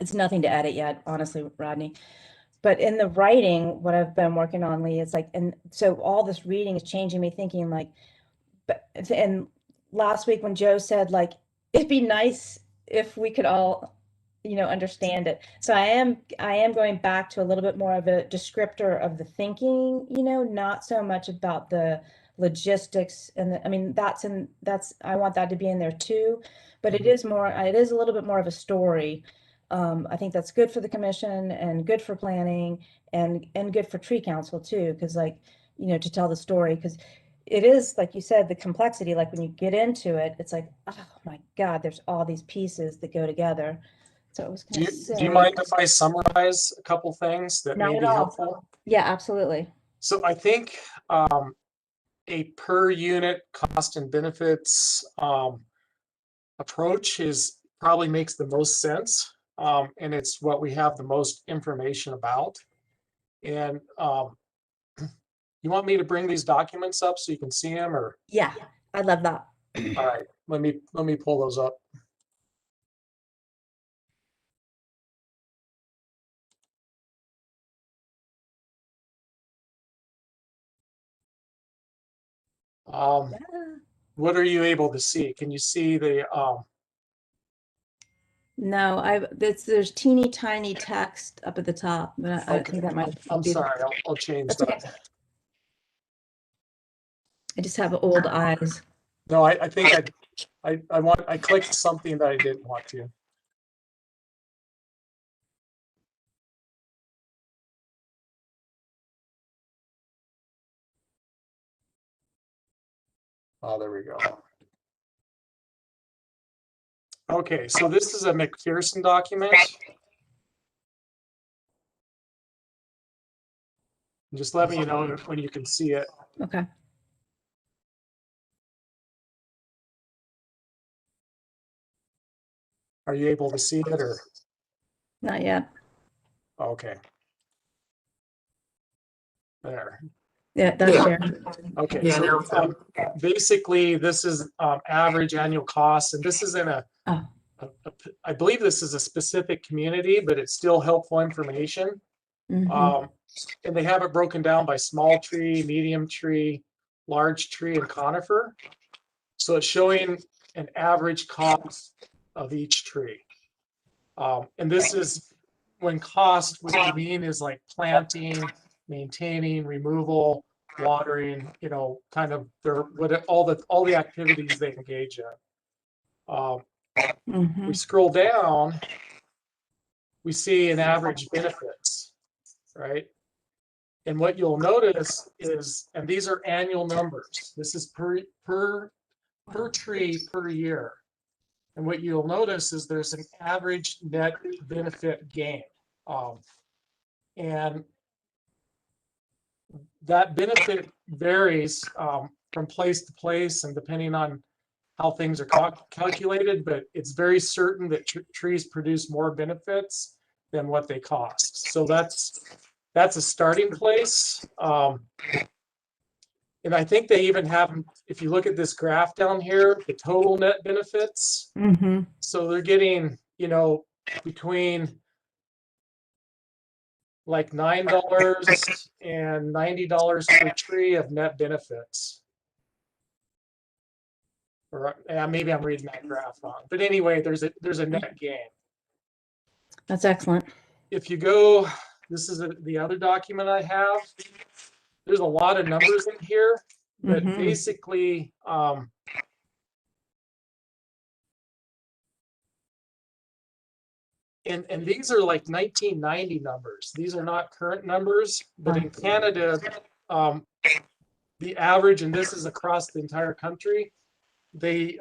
it's nothing to edit yet, honestly, Rodney. But in the writing, what I've been working on, Lee, it's like, and so all this reading is changing me thinking, like, and last week when Joe said, like, it'd be nice if we could all, understand it. So I am going back to a little bit more of a descriptor of the thinking, not so much about the logistics. And I mean, I want that to be in there too, but it is a little bit more of a story. I think that's good for the commission and good for planning and good for tree council too, because, like, to tell the story, because it is, like you said, the complexity, like when you get into it, it's like, oh my God, there's all these pieces that go together. So I was Do gonna do you say, mind if I summarize a couple things that not may at be all. helpful? Yeah, absolutely. So I think a per unit cost and benefits approach probably makes the most sense, and it's what we have the most information about. And you want me to bring these documents up so you can see them, or Yeah, I love that. all right, let me pull those up. What are you able to see? Can you see the No, there's teeny tiny text up at the top, but I okay, think that might I'm be, sorry, I'll change that's that. okay. I just have old eyes. No, I think I clicked something that I didn't want to. Oh, there we go. Okay, so this is a McPherson document. Just let me know when you can see it. Okay. Are you able to see it, or? Not yet. Okay. There. Yeah, that's shared. Okay, so basically this is average annual costs, and this is in Oh. I believe this is a specific community, but it's still helpful information. Mhm. And they have it broken down by small tree, medium tree, large tree, and conifer. So it's showing an average cost of each tree. And this is when cost, what you mean is like planting, maintaining, removal, watering, kind of all the activities they engage in. We scroll down, we see an average benefits, right? And what you'll notice is, and these are annual numbers, this is per tree per year. And what you'll notice is there's an average net benefit gain. And that benefit varies from place to place and depending on how things are calculated, but it's very certain that trees produce more benefits than what they cost. So that's a starting place. And I think they even have, if you look at this graph down here, the total net benefits. Mm-hmm. So they're getting, between like $9 and $90 per tree of net benefits. Or maybe I'm reading that graph wrong. But anyway, there's a net gain. That's excellent. If you go, this is the other document I have. There's a lot of numbers in here, but basically, and these are like 1990 numbers. These are not current numbers, but in Canada, the average, and this is across the entire country, they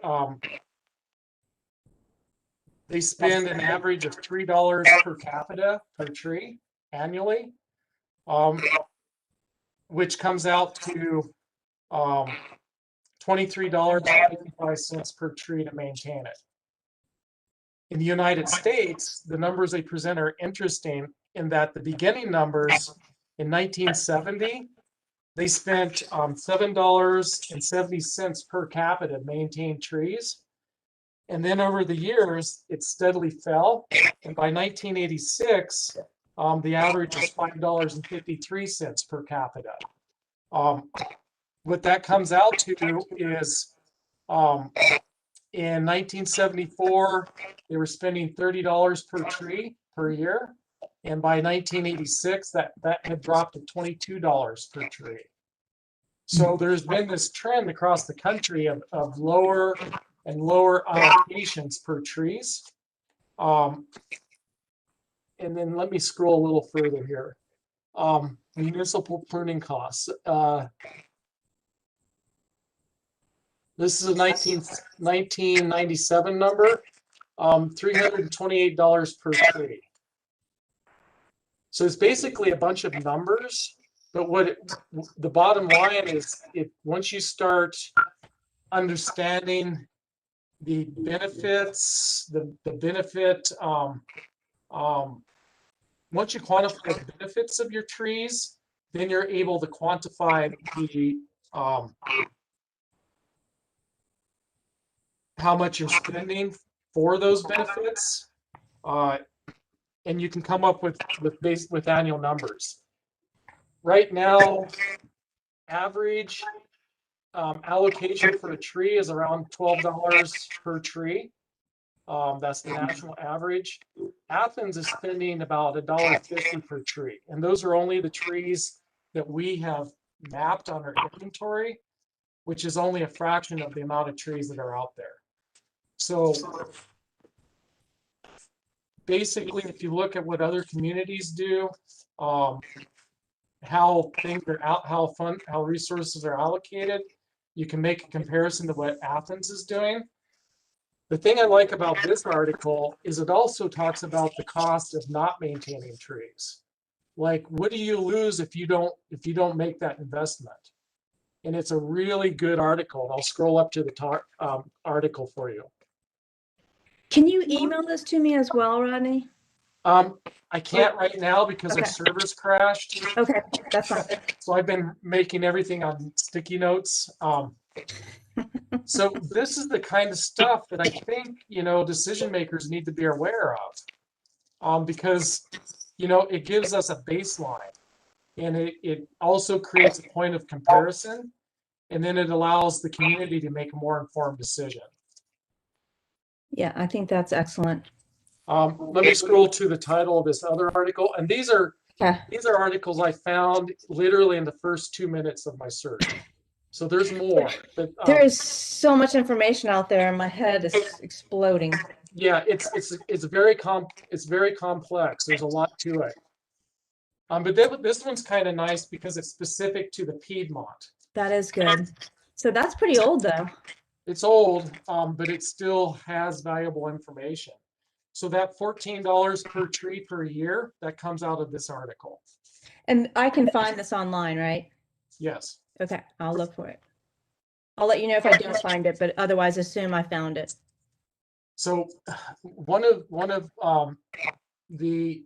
spend an average of $3 per capita per tree annually, which comes out to $23.55 per tree to maintain it. In the United States, the numbers they present are interesting in that the beginning numbers in 1970, they spent $7.70 per capita to maintain trees. And then over the years, it steadily fell. And by 1986, the average is $5.53 per capita. What that comes out to is in 1974, they were spending $30 per tree per year. And by 1986, that had dropped to $22 per tree. So there's been this trend across the country of lower and lower allocations per trees. And then let me scroll a little further here. Municipal pruning costs. This is a 1997 number, $328 per tree. So it's basically a bunch of numbers, but the bottom line is, once you start understanding the benefits, the benefit, once you quantify the benefits of your trees, then you're able to quantify the how much you're spending for those benefits, and you can come up with annual numbers. Right now, average allocation for a tree is around $12 per tree. That's the national average. Athens is spending about $1.50 per tree, and those are only the trees that we have mapped on our inventory, which is only a fraction of the amount of trees that are out there. So basically, if you look at what other communities do, how things are out, how resources are allocated, you can make a comparison to what Athens is doing. The thing I like about this article is it also talks about the cost of not maintaining trees. Like, what do you lose if you don't make that investment? And it's a really good article. I'll scroll up to the top article for you. Can you email this to me as well, Rodney? I can't right now because our servers crashed. Okay, that's fine. So I've been making everything on sticky notes. So this is the kind of stuff that I think, decision makers need to be aware of, because, it gives us a baseline, and it also creates a point of comparison, and then it allows the community to make a more informed decision. Yeah, I think that's excellent. Let me scroll to the title of this other article, and these are articles I found literally in the first 2 minutes of my search. So there's more. But, there is so much information out there, and my head is exploding. Yeah, it's very complex. There's a lot to it. But this one's kind of nice because it's specific to the Piedmont. That is good. So that's pretty old, though. It's old, but it still has valuable information. So that $14 per tree per year, that comes out of this article. And I can find this online, right? Yes. Okay, I'll look for it. I'll let you know if I don't find it, but otherwise assume I found it. So one of the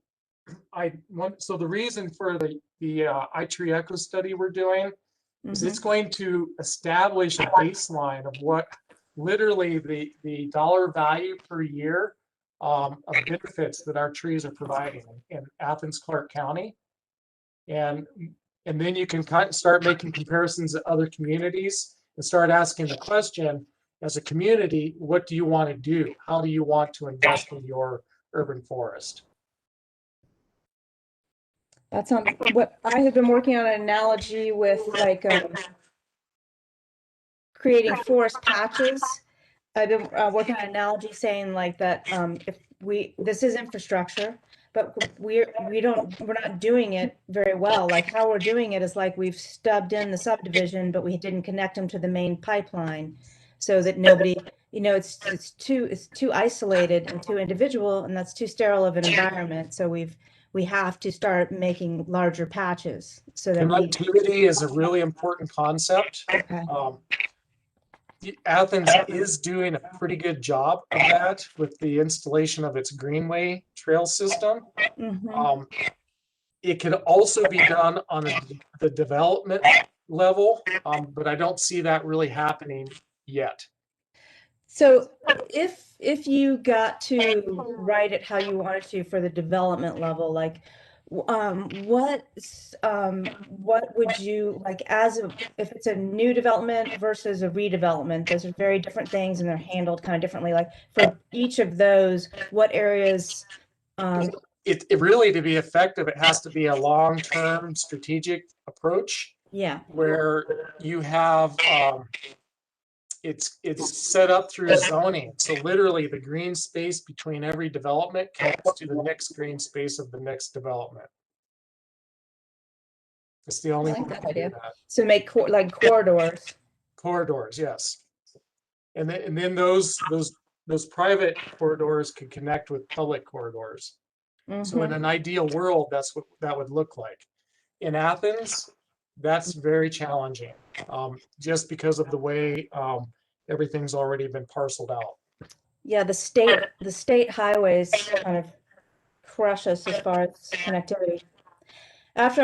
so the reason for the iTree Echo study we're doing is it's going to establish a baseline of what literally the dollar value per year of benefits that our trees are providing in Athens-Clarke County. And then you can start making comparisons to other communities and start asking the question, as a community, what do you want to do? How do you want to invest in your urban forest? That sounds, what I have been working on an analogy with like creating forest patches. I've been working on an analogy saying like that if this is infrastructure, but we're not doing it very well. Like how we're doing it is like we've stubbed in the subdivision, but we didn't connect them to the main pipeline, so that nobody, it's too isolated and too individual, and that's too sterile of an environment. So we have to start making larger patches so that connectivity is a really important concept. Okay. Athens is doing a pretty good job of that with the installation of its Greenway trail system. It could also be done on the development level, but I don't see that really happening yet. So if you got to write it how you wanted to for the development level, like what would you like if it's a new development versus a redevelopment? Those are very different things and they're handled kind of differently. Like for each of those, what areas It really, to be effective, it has to be a long-term strategic approach. Yeah. Where you have it's set up through zoning. So literally the green space between every development connects to the next green space of the next development. It's the only thing that can do that. So make like corridors. Corridors, yes. And then those private corridors could connect with public corridors. So in an ideal world, that's what that would look like. In Athens, that's very challenging, just because of the way everything's already been parceled out. Yeah, the state highways kind of crush us as far as connectivity. After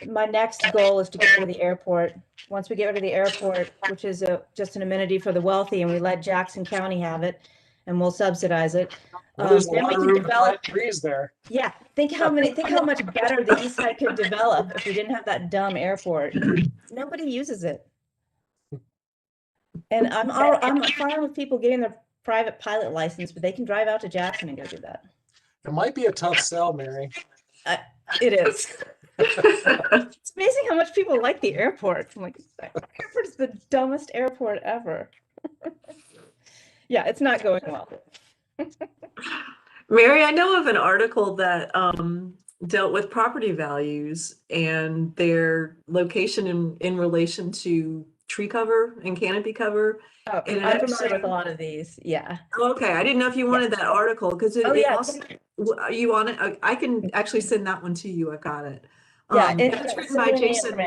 my next goal is to get rid of the airport. Once we get rid of the airport, which is just an amenity for the wealthy, and we let Jackson County have it, and we'll subsidize it. Well, there's a then lot we of can room to develop plant trees there. Yeah, think how much better the east side could develop if we didn't have that dumb airport. Nobody uses it. And I'm fine with people getting their private pilot license, but they can drive out to Jackson and go do that. It might be a tough sell, Mary. It is. It's amazing how much people like the airport. I'm like, the airport is the dumbest airport ever. Yeah, it's not going well. Mary, I know of an article that dealt with property values and their location in relation to tree cover and canopy cover. Oh, and I'm familiar with a lot of these. Yeah. Okay, I didn't know if you wanted that article because it also, you want it? I can actually send that one to you. I've got it. Yeah, it's written by Jason.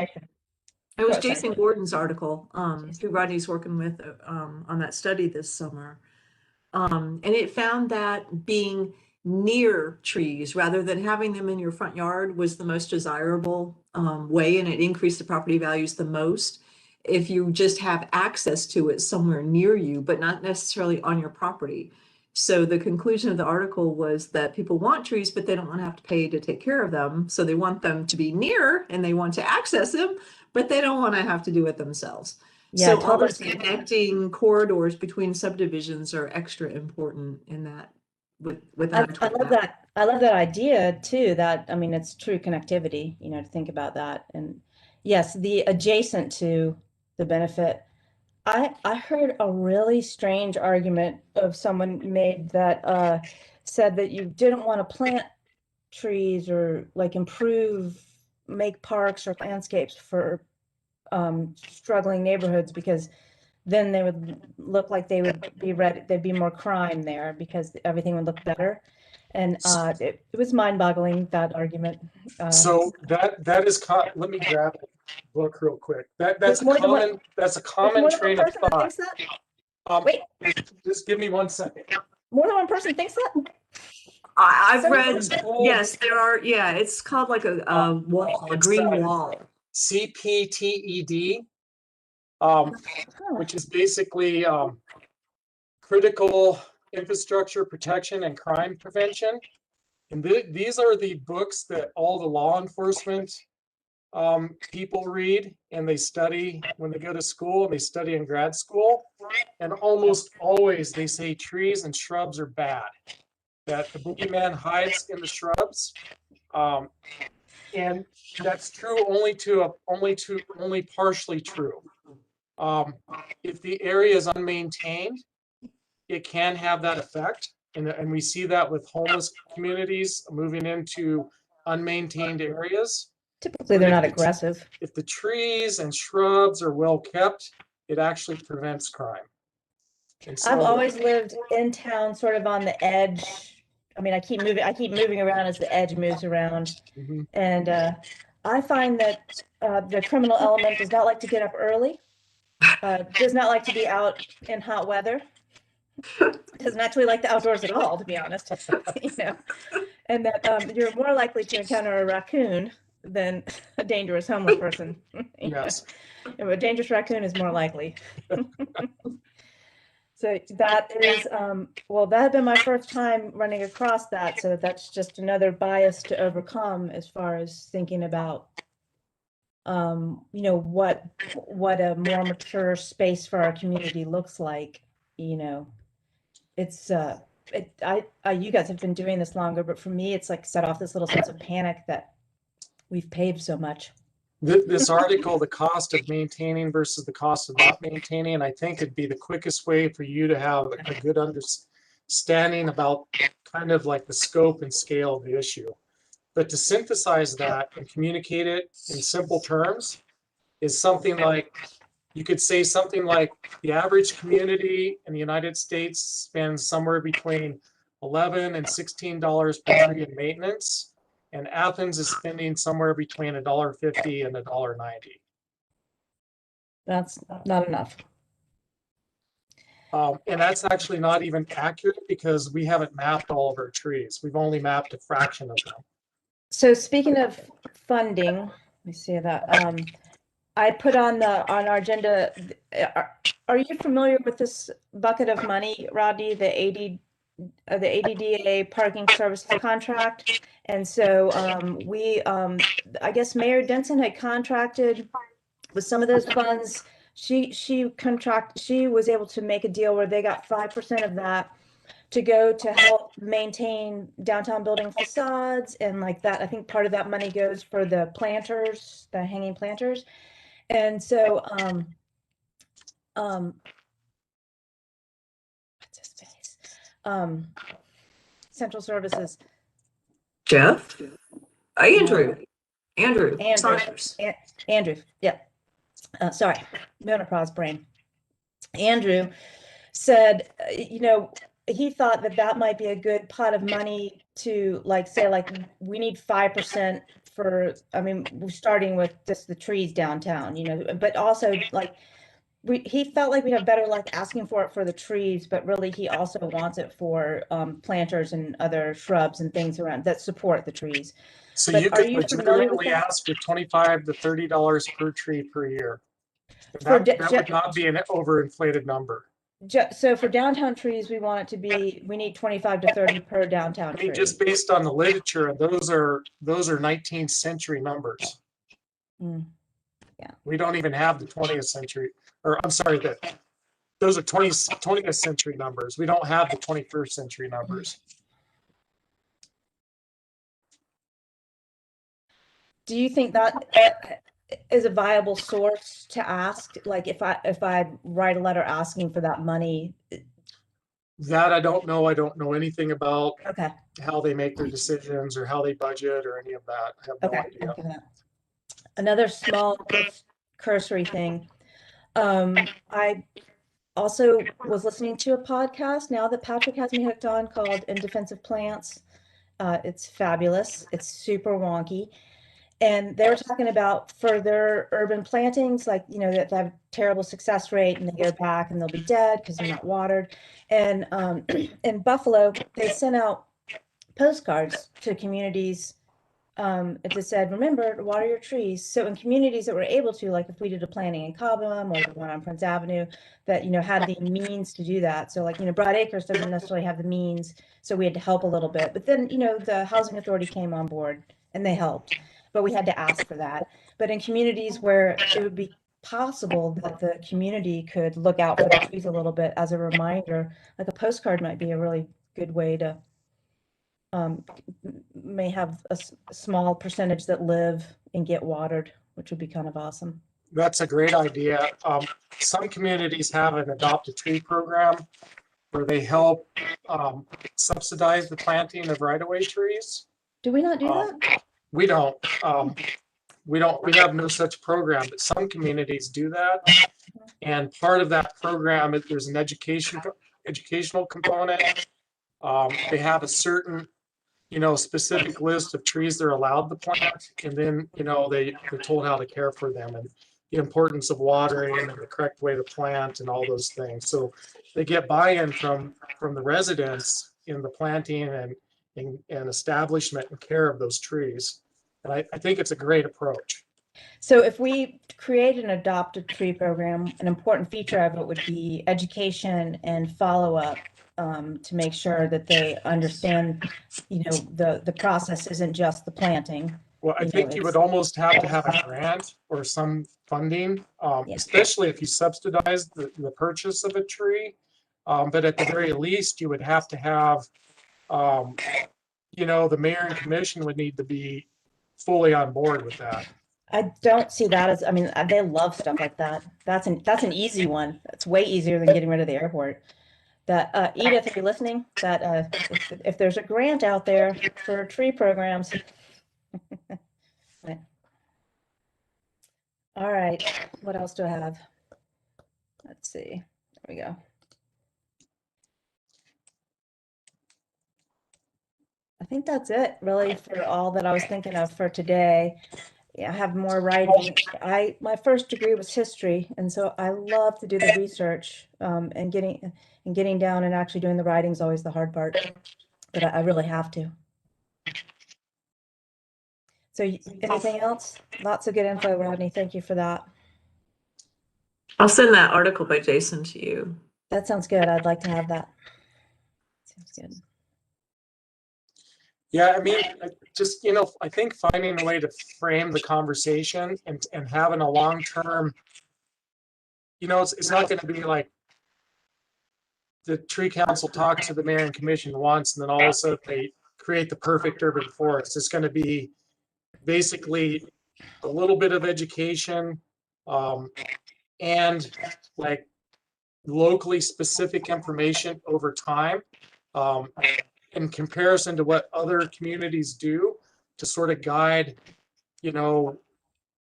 It was Oh, Jason Gordon's article, who Rodney's working with on that study this summer. And it found that being near trees rather than having them in your front yard was the most desirable way, and it increased the property values the most if you just have access to it somewhere near you, but not necessarily on your property. So the conclusion of the article was that people want trees, but they don't want to have to pay to take care of them. So they want them to be near and they want to access them, but they don't want to have to do it themselves. Yeah, so all those connecting corridors between subdivisions are extra important in that. I love that. I love that idea too. That, I mean, it's true connectivity, to think about that. And yes, the adjacent to the benefit. I heard a really strange argument of someone made that said that you didn't want to plant trees or like make parks or landscapes for struggling neighborhoods, because then they would look like they would be there'd be more crime there because everything would look better. And it was mind-boggling, that argument. So that is let me grab it. book real quick. That's a more than one- common, that's a There's common more than one train of person that thought. thinks that? Wait, Wait, just give me 1 second. more than one person thinks that? I've So- read, Yes, there are, yeah, it's called like a wall, a green wall. CPTED, Huh. which is basically critical infrastructure protection and crime prevention. And these are the books that all the law enforcement people read, and they study when they go to school, and they study in grad school. And almost always they say trees and shrubs are bad, that the boogeyman hides in the shrubs. And that's true only partially true. If the area is unmaintained, it can have that effect. And we see that with homeless communities moving into unmaintained areas. Typically, they're not aggressive. If the trees and shrubs are well kept, it actually prevents crime. And I've so, always lived in town, sort of on the edge. I mean, I keep moving around as the edge moves around. mhm. And I find that the criminal element does not like to get up early, does not like to be out in hot weather, doesn't actually like the outdoors at all, to be honest. You know, and that you're more likely to encounter a raccoon than a dangerous homeless person. You know? Yes. A dangerous raccoon is more likely. So that is, well, that had been my first time running across that. So that's just another bias to overcome as far as thinking about, you know, what a more mature space for our community looks like. You know, it's, you guys have been doing this longer, but for me, it's like set off this little sense of panic that we've paved so much. This article, the cost of maintaining versus the cost of not maintaining, I think it'd be the quickest way for you to have a good understanding about kind of like the scope and scale of the issue. But to synthesize that and communicate it in simple terms is something like, you could say something like the average community in the United States spends somewhere between $11 and $16 per tree in maintenance. And Athens is spending somewhere between $1.50 and $1.90. That's not enough. And that's actually not even accurate because we haven't mapped all of our trees. We've only mapped a fraction of them. So speaking of funding, let me see that. I put on our agenda. Are you familiar with this bucket of money, Rodney? The ADDA parking services contract. And so I guess Mayor Denson had contracted with some of those funds. She was able to make a deal where they got 5% of that to go to help maintain downtown building facades and like that. I think part of that money goes for the planters, the hanging planters. And so what's his face? Central Services. Jeff? Andrew. Andrew. Andrew. Saunders. Andrew. Yeah. Sorry, menopause brain. Andrew said, you know, he thought that might be a good pot of money to like say like we need 5% for. I mean, we're starting with just the trees downtown, you know, but also like he felt like we'd have better luck asking for it for the trees, but really he also wants it for planters and other shrubs and things around that support the trees. So But you are could you familiar with legitimately that? ask for $25 to $30 per tree per year. For That would not be an overinflated number. So for downtown trees, we want it to be, we need 25 to 30 per downtown I mean, tree. just based on the literature, those are 19th century numbers. Mm, yeah. We don't even have the 20th century, or I'm sorry, those are 20th century numbers. We don't have the 21st century numbers. Do you think that is a viable source to ask? Like if I write a letter asking for that money? That I don't know. I don't know anything about Okay. how they make their decisions or how they budget or any of that. I have no Okay. idea. Okay. Another small cursory thing. I also was listening to a podcast now that Patrick has me hooked on called In Defense of Plants. It's fabulous. It's super wonky. And they were talking about for their urban plantings, like, you know, that have terrible success rate and they go back and they'll be dead because they're not watered. And in Buffalo, they sent out postcards to communities. It just said, remember to water your trees. So in communities that were able to, like if we did a planting in Cobham or the one on Prince Avenue that, you know, had the means to do that. So like, you know, Broad Acres doesn't necessarily have the means. So we had to help a little bit. But then, you know, the housing authority came on board and they helped, but we had to ask for that. But in communities where it would be possible that the community could look out for the trees a little bit as a reminder, like a postcard might be a really good way to may have a small percentage that live and get watered, which would be kind of awesome. That's a great idea. Some communities have an adopt a tree program where they help subsidize the planting of right-of-way trees. Do we not do that? We don't. We have no such program, but some communities do that. And part of that program, there's an educational component. They have a certain, you know, specific list of trees they're allowed to plant, and then, you know, they're told how to care for them and the importance of watering and the correct way to plant and all those things. So they get buy-in from the residents in the planting and establishment and care of those trees. And I think it's a great approach. So if we create an adopt a tree program, an important feature of it would be education and follow-up to make sure that they understand, you know, the process isn't just the planting. Well, I think you would almost have to have a grant or some funding, especially if you subsidize the purchase of a tree. But at the very least, you would have to have, you know, the mayor and commission would need to be fully on board with that. I don't see that as, I mean, they love stuff like that. That's an easy one. It's way easier than getting rid of the airport. That Edith, if you're listening, that if there's a grant out there for tree programs. All right, what else do I have? Let's see. There we go. I think that's it really for all that I was thinking of for today. Yeah, I have more writing. My first degree was history, and so I love to do the research and getting down and actually doing the writing is always the hard part, but I really have to. So anything else? Lots of good info, Rodney. Thank you for that. I'll send that article by Jason to you. That sounds good. I'd like to have that. Sounds good. Yeah, I mean, just, you know, I think finding a way to frame the conversation and having a long-term, you know, it's not going to be like the tree council talks to the mayor and commission once, and then all of a sudden they create the perfect urban forest. It's going to be basically a little bit of education and like locally specific information over time. In comparison to what other communities do to sort of guide, you know,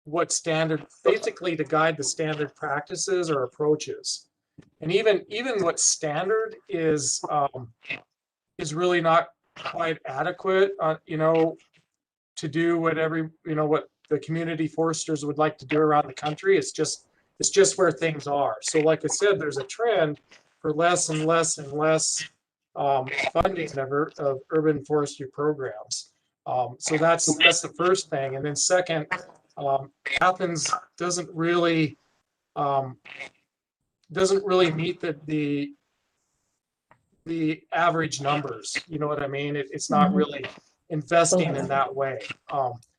what standard, basically to guide the standard practices or approaches. And even what standard is really not quite adequate, you know, to do what what the community foresters would like to do around the country. It's just where things are. So like I said, there's a trend for less and less and less funding of urban forestry programs. So that's the first thing. And then second, Athens doesn't really meet the average numbers. You know what I mean? It's not really investing in that way.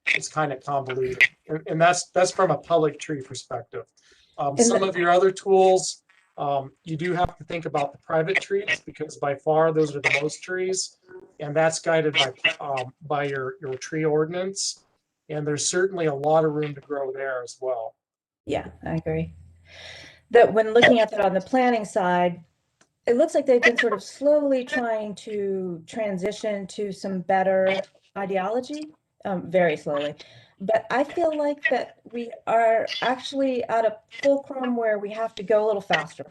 It's kind of convoluted, and that's from a public tree perspective. Some of your other tools, you do have to think about the private trees because by far those are the most trees, and that's guided by your tree ordinance. And there's certainly a lot of room to grow there as well. Yeah, I agree. That when looking at that on the planning side, it looks like they've been sort of slowly trying to transition to some better ideology, very slowly. But I feel like that we are actually at a fulcrum where we have to go a little faster.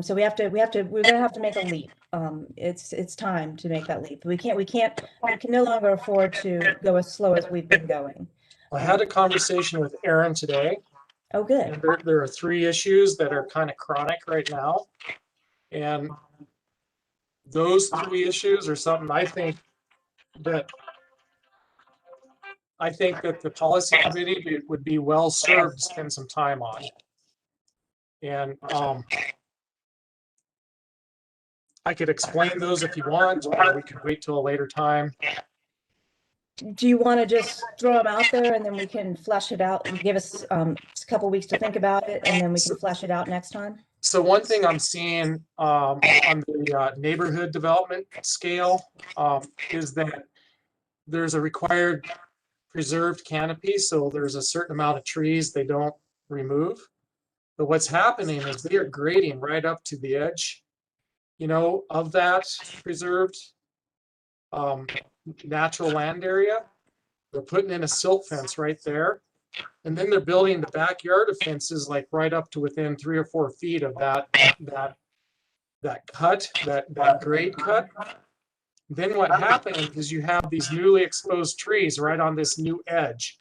So we're gonna have to make a leap. It's time to make that leap. We can no longer afford to go as slow as we've been going. I had a conversation with Aaron today. Oh, And good. there are 3 issues that are kind of chronic right now. And those 3 issues are something that the policy committee would be well served to spend some time on. And I could explain those if you want, or we could wait till a later time. Do you want to just throw them out there and then we can flesh it out and give us a couple weeks to think about it and then we can flesh it out next time? So one thing I'm seeing on the neighborhood development scale is that there's a required preserved canopy. So there's a certain amount of trees they don't remove. But what's happening is they are grading right up to the edge, of that preserved natural land area. They're putting in a silt fence right there. And then they're building the backyard of fences like right up to within 3 or 4 feet of that grade cut. Then what happens is you have these newly exposed trees right on this new edge.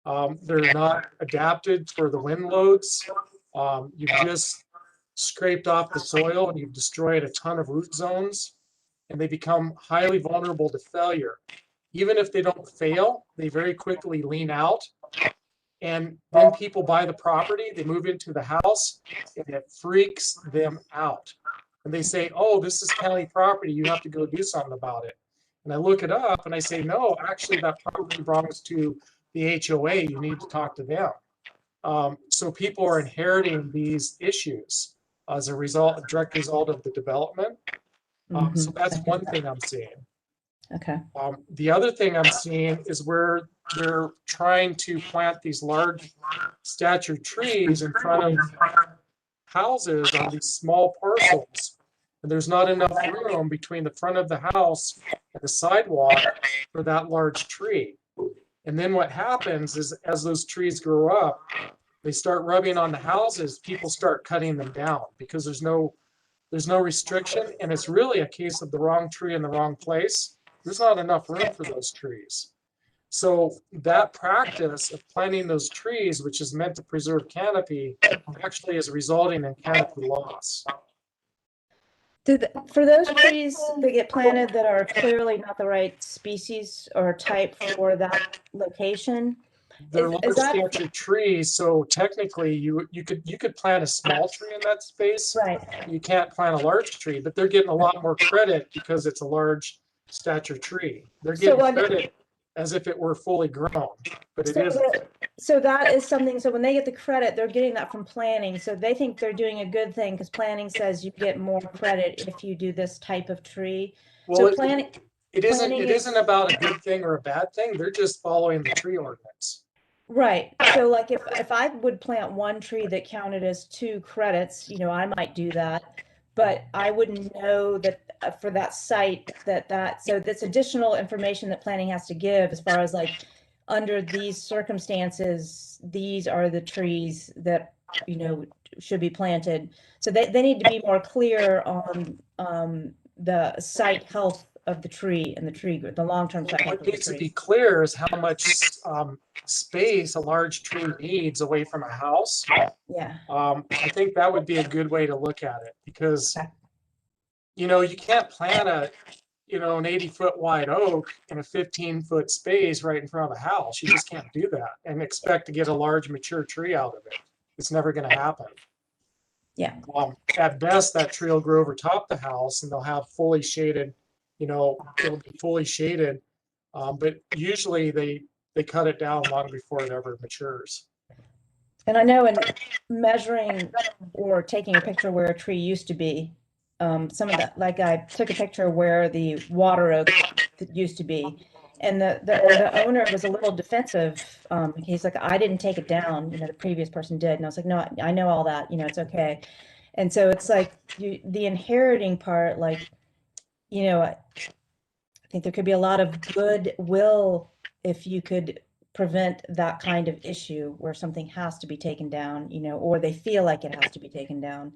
They're not adapted for the wind loads. You've just scraped off the soil and you've destroyed a ton of root zones, and they become highly vulnerable to failure. Even if they don't fail, they very quickly lean out. And then people buy the property, they move into the house, and it freaks them out. And they say, oh, this is county property, you have to go do something about it. And I look it up and I say, no, actually that property belongs to the HOA, you need to talk to them. So people are inheriting these issues as a direct result of the development. So that's one thing I'm seeing. Okay. The other thing I'm seeing is where they're trying to plant these large stature trees in front of houses on these small parcels. And there's not enough room between the front of the house and the sidewalk for that large tree. And then what happens is as those trees grow up, they start rubbing on the houses, people start cutting them down because there's no restriction. And it's really a case of the wrong tree in the wrong place. There's not enough room for those trees. So that practice of planting those trees, which is meant to preserve canopy, actually is resulting in canopy loss. For those trees that get planted that are clearly not the right species or type for that location, They're is large that stature trees, so technically you could plant a small tree in that space. right? You can't plant a large tree, but they're getting a lot more credit because it's a large stature tree. They're getting credit as if it were fully grown, but it isn't. So that is something, so when they get the credit, they're getting that from planning. So they think they're doing a good thing because planning says you get more credit if you do this type of tree. Well, So planning. It isn't about a good thing or a bad thing. They're just following the tree ordinance. Right. So like if I would plant one tree that counted as 2 credits, I might do that, but I wouldn't know that for that site so that's additional information that planning has to give as far as like under these circumstances, these are the trees that, should be planted. So they need to be more clear on the site health of the tree and the long-term site health of What the needs to tree. be clear is how much space a large tree needs away from a house. Yeah. I think that would be a good way to look at it because, you can't plant an 80-foot wide oak in a 15-foot space right in front of a house. You just can't do that and expect to get a large mature tree out of it. It's never going to happen. Yeah. At best, that tree will grow over top the house and they'll have fully shaded, it'll be fully shaded. But usually they cut it down long before it ever matures. And I know in measuring or taking a picture where a tree used to be, some of that, like I took a picture where the water oak used to be, and the owner was a little defensive. He's like, I didn't take it down, the previous person did. And I was like, no, I know all that, it's okay. And so it's like the inheriting part, like, I think there could be a lot of goodwill if you could prevent that kind of issue where something has to be taken down, or they feel like it has to be taken down,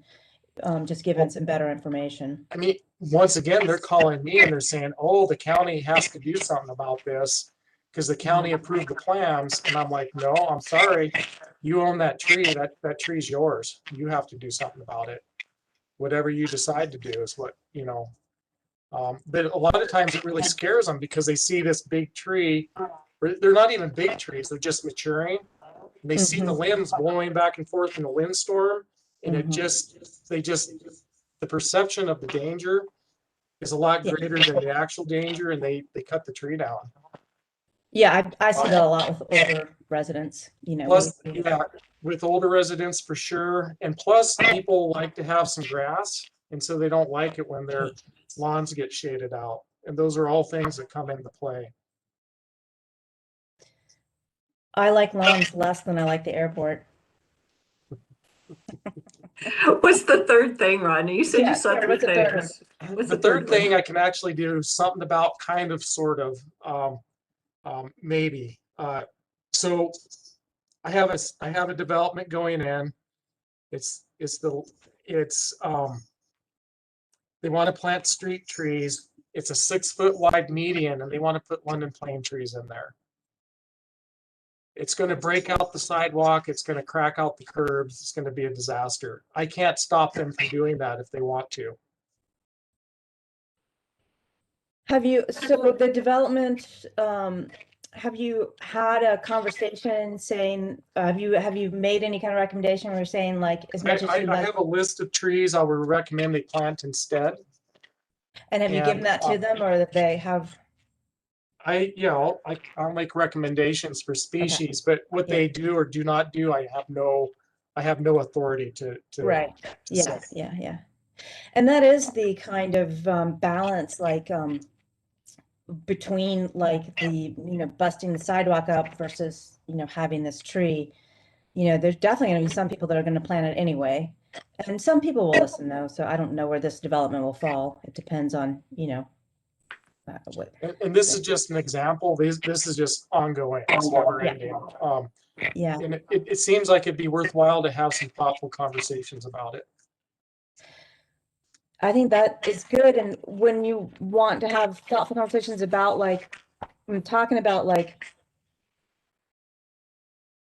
just given some better information. I mean, once again, they're calling me and they're saying, oh, the county has to do something about this. because the county approved the plans. And I'm like, no, I'm sorry. You own that tree. That tree's yours. You have to do something about it. Whatever you decide to do is what, you know. But a lot of times it really scares them because they see this big tree. They're not even big trees. They're just maturing. And they see the limbs blowing back and forth in the windstorm. And the perception of the danger is a lot greater than the actual danger, and they cut the tree down. Yeah, I see that a lot with older residents, you know. Plus, yeah, with older residents for sure. And plus, people like to have some grass, and so they don't like it when their lawns get shaded out. And those are all things that come into play. I like lawns less than I like the airport. What's the third thing, Rodney? You said Yeah, you saw sorry, three what's the third things. What's The third thing I can actually do something about, kind of, sort of, maybe. So I have a development going in. They want to plant street trees. It's a 6-foot wide median, and they want to put London plane trees in there. It's going to break out the sidewalk. It's going to crack out the curbs. It's going to be a disaster. I can't stop them from doing that if they want to. So the development, have you had a conversation saying, have you made any kind of recommendation where you're saying, like, as much as you I like, have a list of trees I would recommend they plant instead. and have you given that to them, or that they have? I'll make recommendations for species, but what they do or do not do, I have no authority to Right. to Yeah, say. yeah. And that is the kind of balance, like, between, like, the, you know, busting the sidewalk up versus, you know, having this tree. You know, there's definitely going to be some people that are going to plant it anyway, and some people will listen, though. So I don't know where this development will fall. It depends on, you know, what. And this is just an example. This is just ongoing. It's never ending. Yeah. And it seems like it'd be worthwhile to have some thoughtful conversations about it. I think that is good. And when you want to have thoughtful conversations about, like, I'm talking about, like,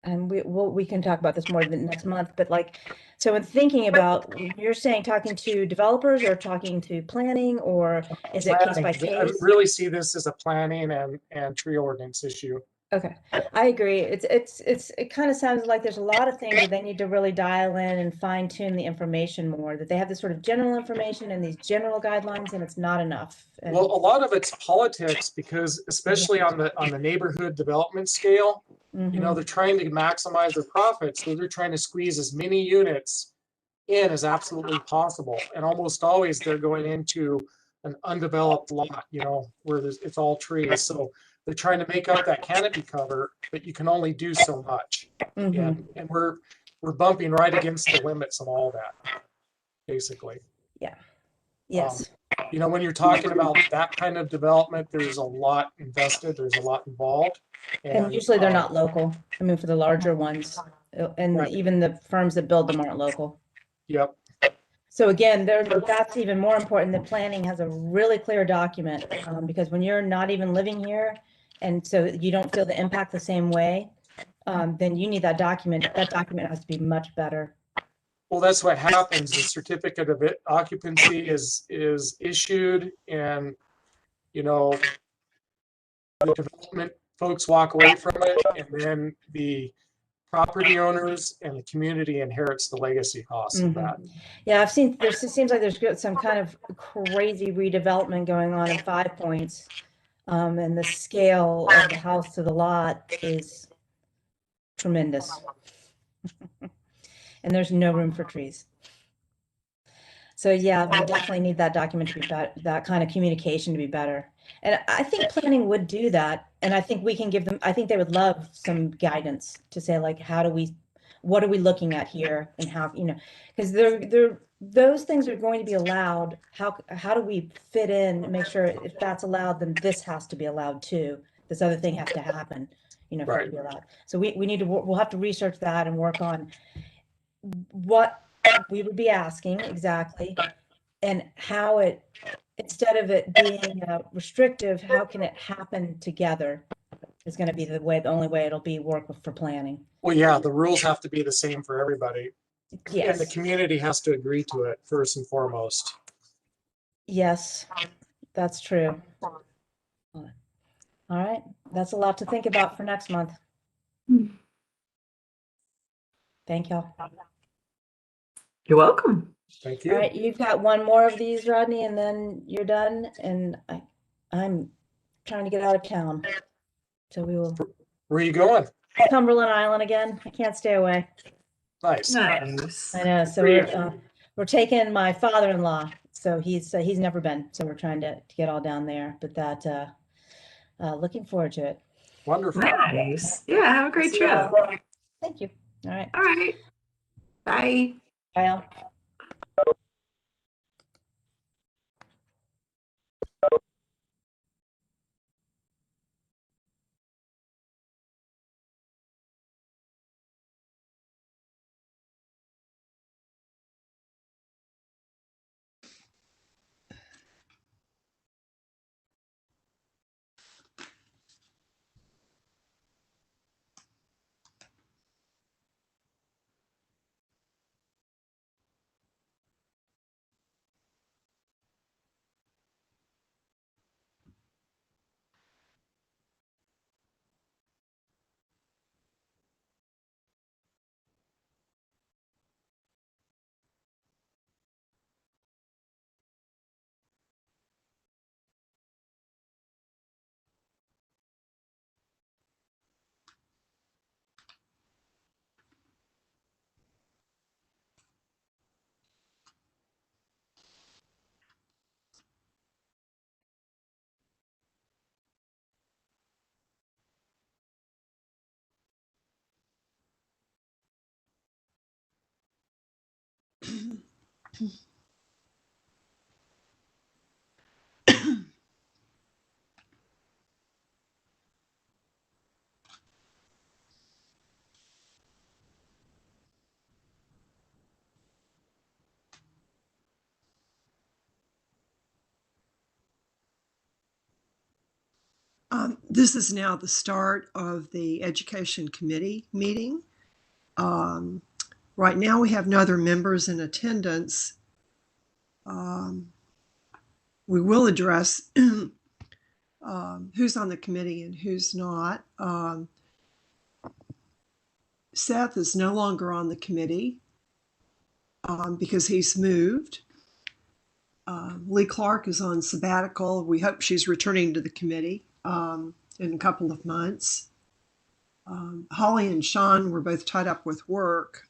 and we can talk about this more the next month, but, like, so in thinking about, you're saying talking to developers or talking to planning, or is it case by I case? really see this as a planning and tree ordinance issue. Okay, I agree. It kind of sounds like there's a lot of things that they need to really dial in and fine tune the information more, that they have this sort of general information and these general guidelines, and it's not enough. And Well, a lot of it's politics, because especially on the neighborhood development scale, you know, they're trying to maximize their profits. So they're trying to squeeze as many units in as absolutely possible. And almost always they're going into an undeveloped lot, you know, where it's all trees. So they're trying to make up that canopy cover, but you can only do so much. And we're bumping right against the limits of all that, basically. Yeah. Yes. You know, when you're talking about that kind of development, there's a lot invested, there's a lot involved. And usually they're not local. I mean, for the larger ones, and Right. even the firms that build them aren't local. Yep. So again, that's even more important. The planning has a really clear document, because when you're not even living here, and so you don't feel the impact the same way, then you need that document. That document has to be much better. Well, that's what happens. The certificate of occupancy is issued, and, you know, the development folks walk away from it, and then the property owners and the community inherits the legacy costs of that. Yeah, I've seen, it seems like there's some kind of crazy redevelopment going on in 5 Points. And the scale of the house to the lot is tremendous. And there's no room for trees. So yeah, we definitely need that document to be better, that kind of communication to be better. And I think planning would do that. And I think we can give them, I think they would love some guidance to say, like, what are we looking at here, and how, you know, because those things are going to be allowed. How do we fit in and make sure if that's allowed, then this has to be allowed too. This other thing has to happen, you know, for it to be allowed. So we need to, we'll have to research that and work on what we would be asking exactly, and how instead of it being restrictive, how can it happen together? is going to be the only way it'll be work for planning. Well, yeah, the rules have to be the same for everybody. And the Yes, community has to agree to it first and foremost. yes, that's true. All right, that's a lot to think about for next month. Thank y'all. You're welcome. Thank All you. right, you've got one more of these, Rodney, and then you're done. And I'm trying to get out of town. So we will Where are you going? Cumberland Island again. I can't stay away. Nice. Nice. I know. So we're taking my father-in-law. So he's never been. So we're trying to get all down there. But that looking forward to it. Wonderful. Nice. Yeah, have a great See trip. y'all. Thank you. All right. All right. Bye. Bye. All. This is now the start of the Education Committee meeting. Right now, we have no other members in attendance. We will address who's on the committee and who's not. Seth is no longer on the committee because he's moved. Lee Clark is on sabbatical. We hope she's returning to the committee in a couple of months. Holly and Sean were both tied up with work.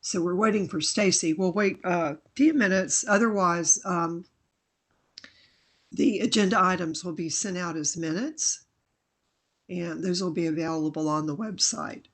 So we're waiting for Stacy. We'll wait a few minutes. Otherwise, the agenda items will be sent out as minutes, and those will be available on the website.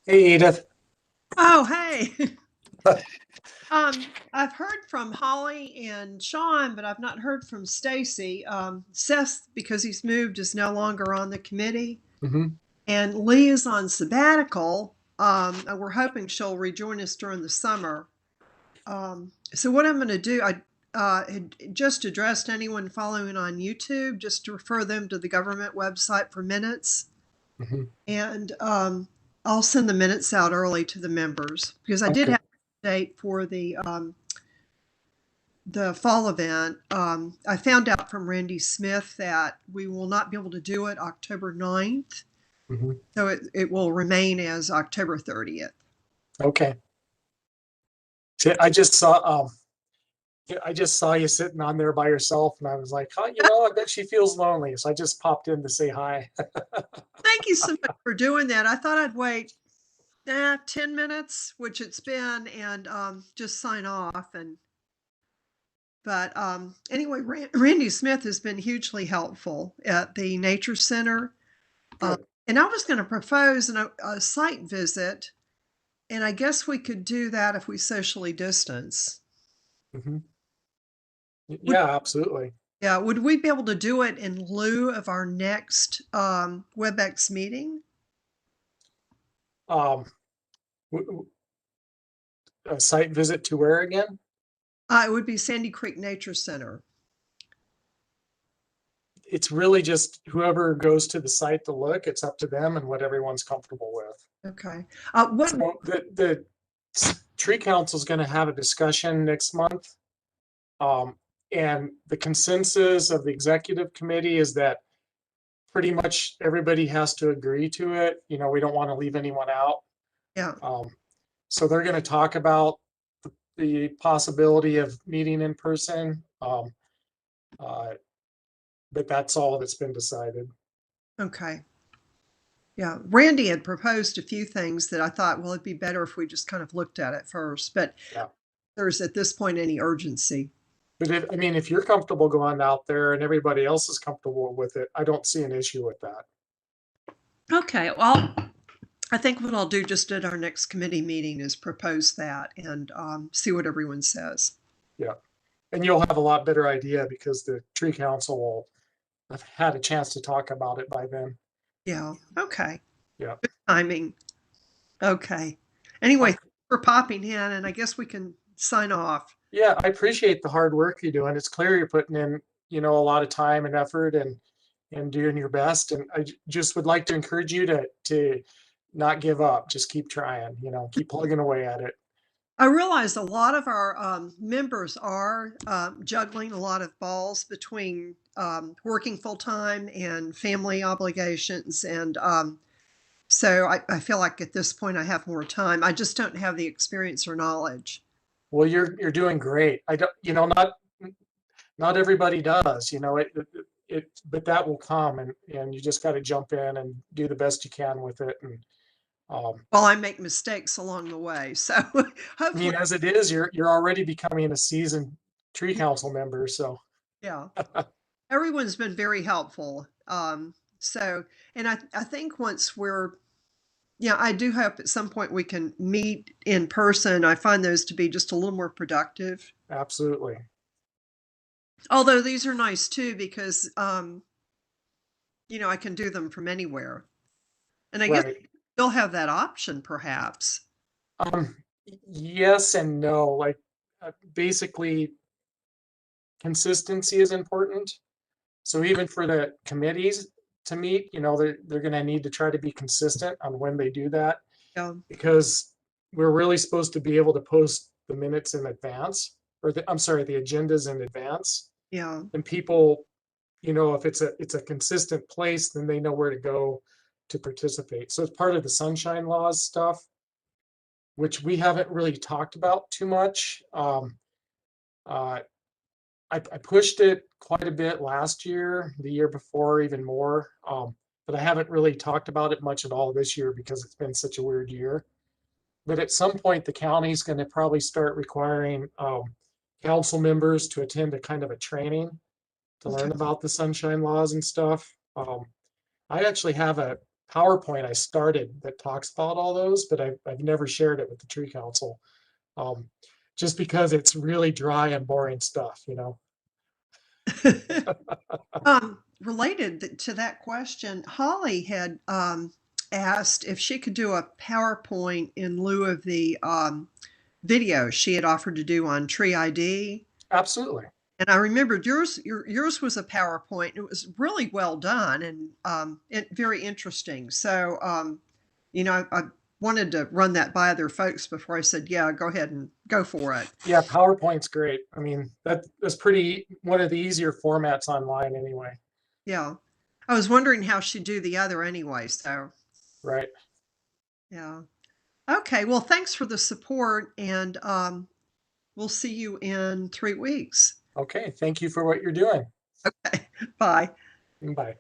Hey, Edith. Oh, hey. I've heard from Holly and Sean, but I've not heard from Stacy. Seth, because he's moved, is no longer on the committee, Mhm. and Lee is on sabbatical. And we're hoping she'll rejoin us during the summer. So what I'm going to do, I had just addressed anyone following on YouTube, just to refer them to the government website for minutes. Mhm. And I'll send the minutes out early to the members because I did Okay. have a date for the fall event. I found out from Randy Smith that we will not be able to do it October 9th. Mhm. So it will remain as October 30th. Okay. See, I just saw you sitting on there by yourself, and I was like, oh, I bet she feels lonely. So I just popped in to say hi. Thank you so much for doing that. I thought I'd wait 10 minutes, which it's been, and just sign off. But anyway, Randy Smith has been hugely helpful at the Nature Center. Good. And I was going to propose a site visit, and I guess we could do that if we socially distance. Mhm. Yeah, absolutely. Yeah, would we be able to do it in lieu of our next WebEx meeting? Um, a site visit to where again? It would be Sandy Creek Nature Center. It's really just whoever goes to the site to look, it's up to them and what everyone's comfortable with. Okay. So the tree council is going to have a discussion next month. And the consensus of the executive committee is that pretty much everybody has to agree to it. We don't want to leave anyone out. Yeah. So they're going to talk about the possibility of meeting in person. But that's all that's been decided. Okay. Yeah. Randy had proposed a few things that I thought, well, it'd be better if we just kind of looked at it first. But Yeah. there's at this point any urgency. But if you're comfortable going out there and everybody else is comfortable with it, I don't see an issue with that. Okay. Well, I think what I'll do just at our next committee meeting is propose that and see what everyone says. Yeah. And you'll have a lot better idea because the tree council will have had a chance to talk about it by then. Yeah. Okay. Yeah. Good timing. Okay. Anyway, thanks for popping in, and I guess we can sign off. Yeah, I appreciate the hard work you're doing. It's clear you're putting in, a lot of time and effort and doing your best. And I just would like to encourage you to not give up. Just keep trying, keep plugging away at it. I realize a lot of our members are juggling a lot of balls between working full time and family obligations. And so I feel like at this point I have more time. I just don't have the experience or knowledge. Well, you're doing great. I don't, not everybody does, but that will come and you just got to jump in and do the best you can with it. And well, I make mistakes along the way. So hopefully, as it is, you're already becoming a seasoned tree council member. So yeah, everyone's been very helpful. So, and I think once I do hope at some point we can meet in person. I find those to be just a little more productive. absolutely. Although these are nice too, because, I can do them from anywhere. And I guess they'll have that option perhaps. Yes and no. Like basically consistency is important. So even for the committees to meet, they're going to need to try to be consistent on when they do that. Yeah. Because we're really supposed to be able to post the minutes in advance, or the agendas in advance. Yeah. And people, if it's a consistent place, then they know where to go to participate. So it's part of the sunshine laws stuff, which we haven't really talked about too much. I pushed it quite a bit last year, the year before, even more. But I haven't really talked about it much at all this year because it's been such a weird year. But at some point, the county's going to probably start requiring council members to attend a kind of a training to learn about the sunshine laws and stuff. I actually have a PowerPoint I started that talks about all those, but I've never shared it with the tree council. Just because it's really dry and boring stuff, you know. Related to that question, Holly had asked if she could do a PowerPoint in lieu of the video she had offered to do on Tree ID. Absolutely. And I remembered yours was a PowerPoint. It was really well done and very interesting. So, you know, I wanted to run that by other folks before I said, yeah, go ahead and go for it. Yeah, PowerPoint's great. I mean, that's pretty one of the easier formats online anyway. Yeah. I was wondering how she'd do the other anyway. So, right. Yeah. Okay. Well, thanks for the support, and we'll see you in 3 weeks. Okay. Thank you for what you're doing. Okay. Bye. Bye.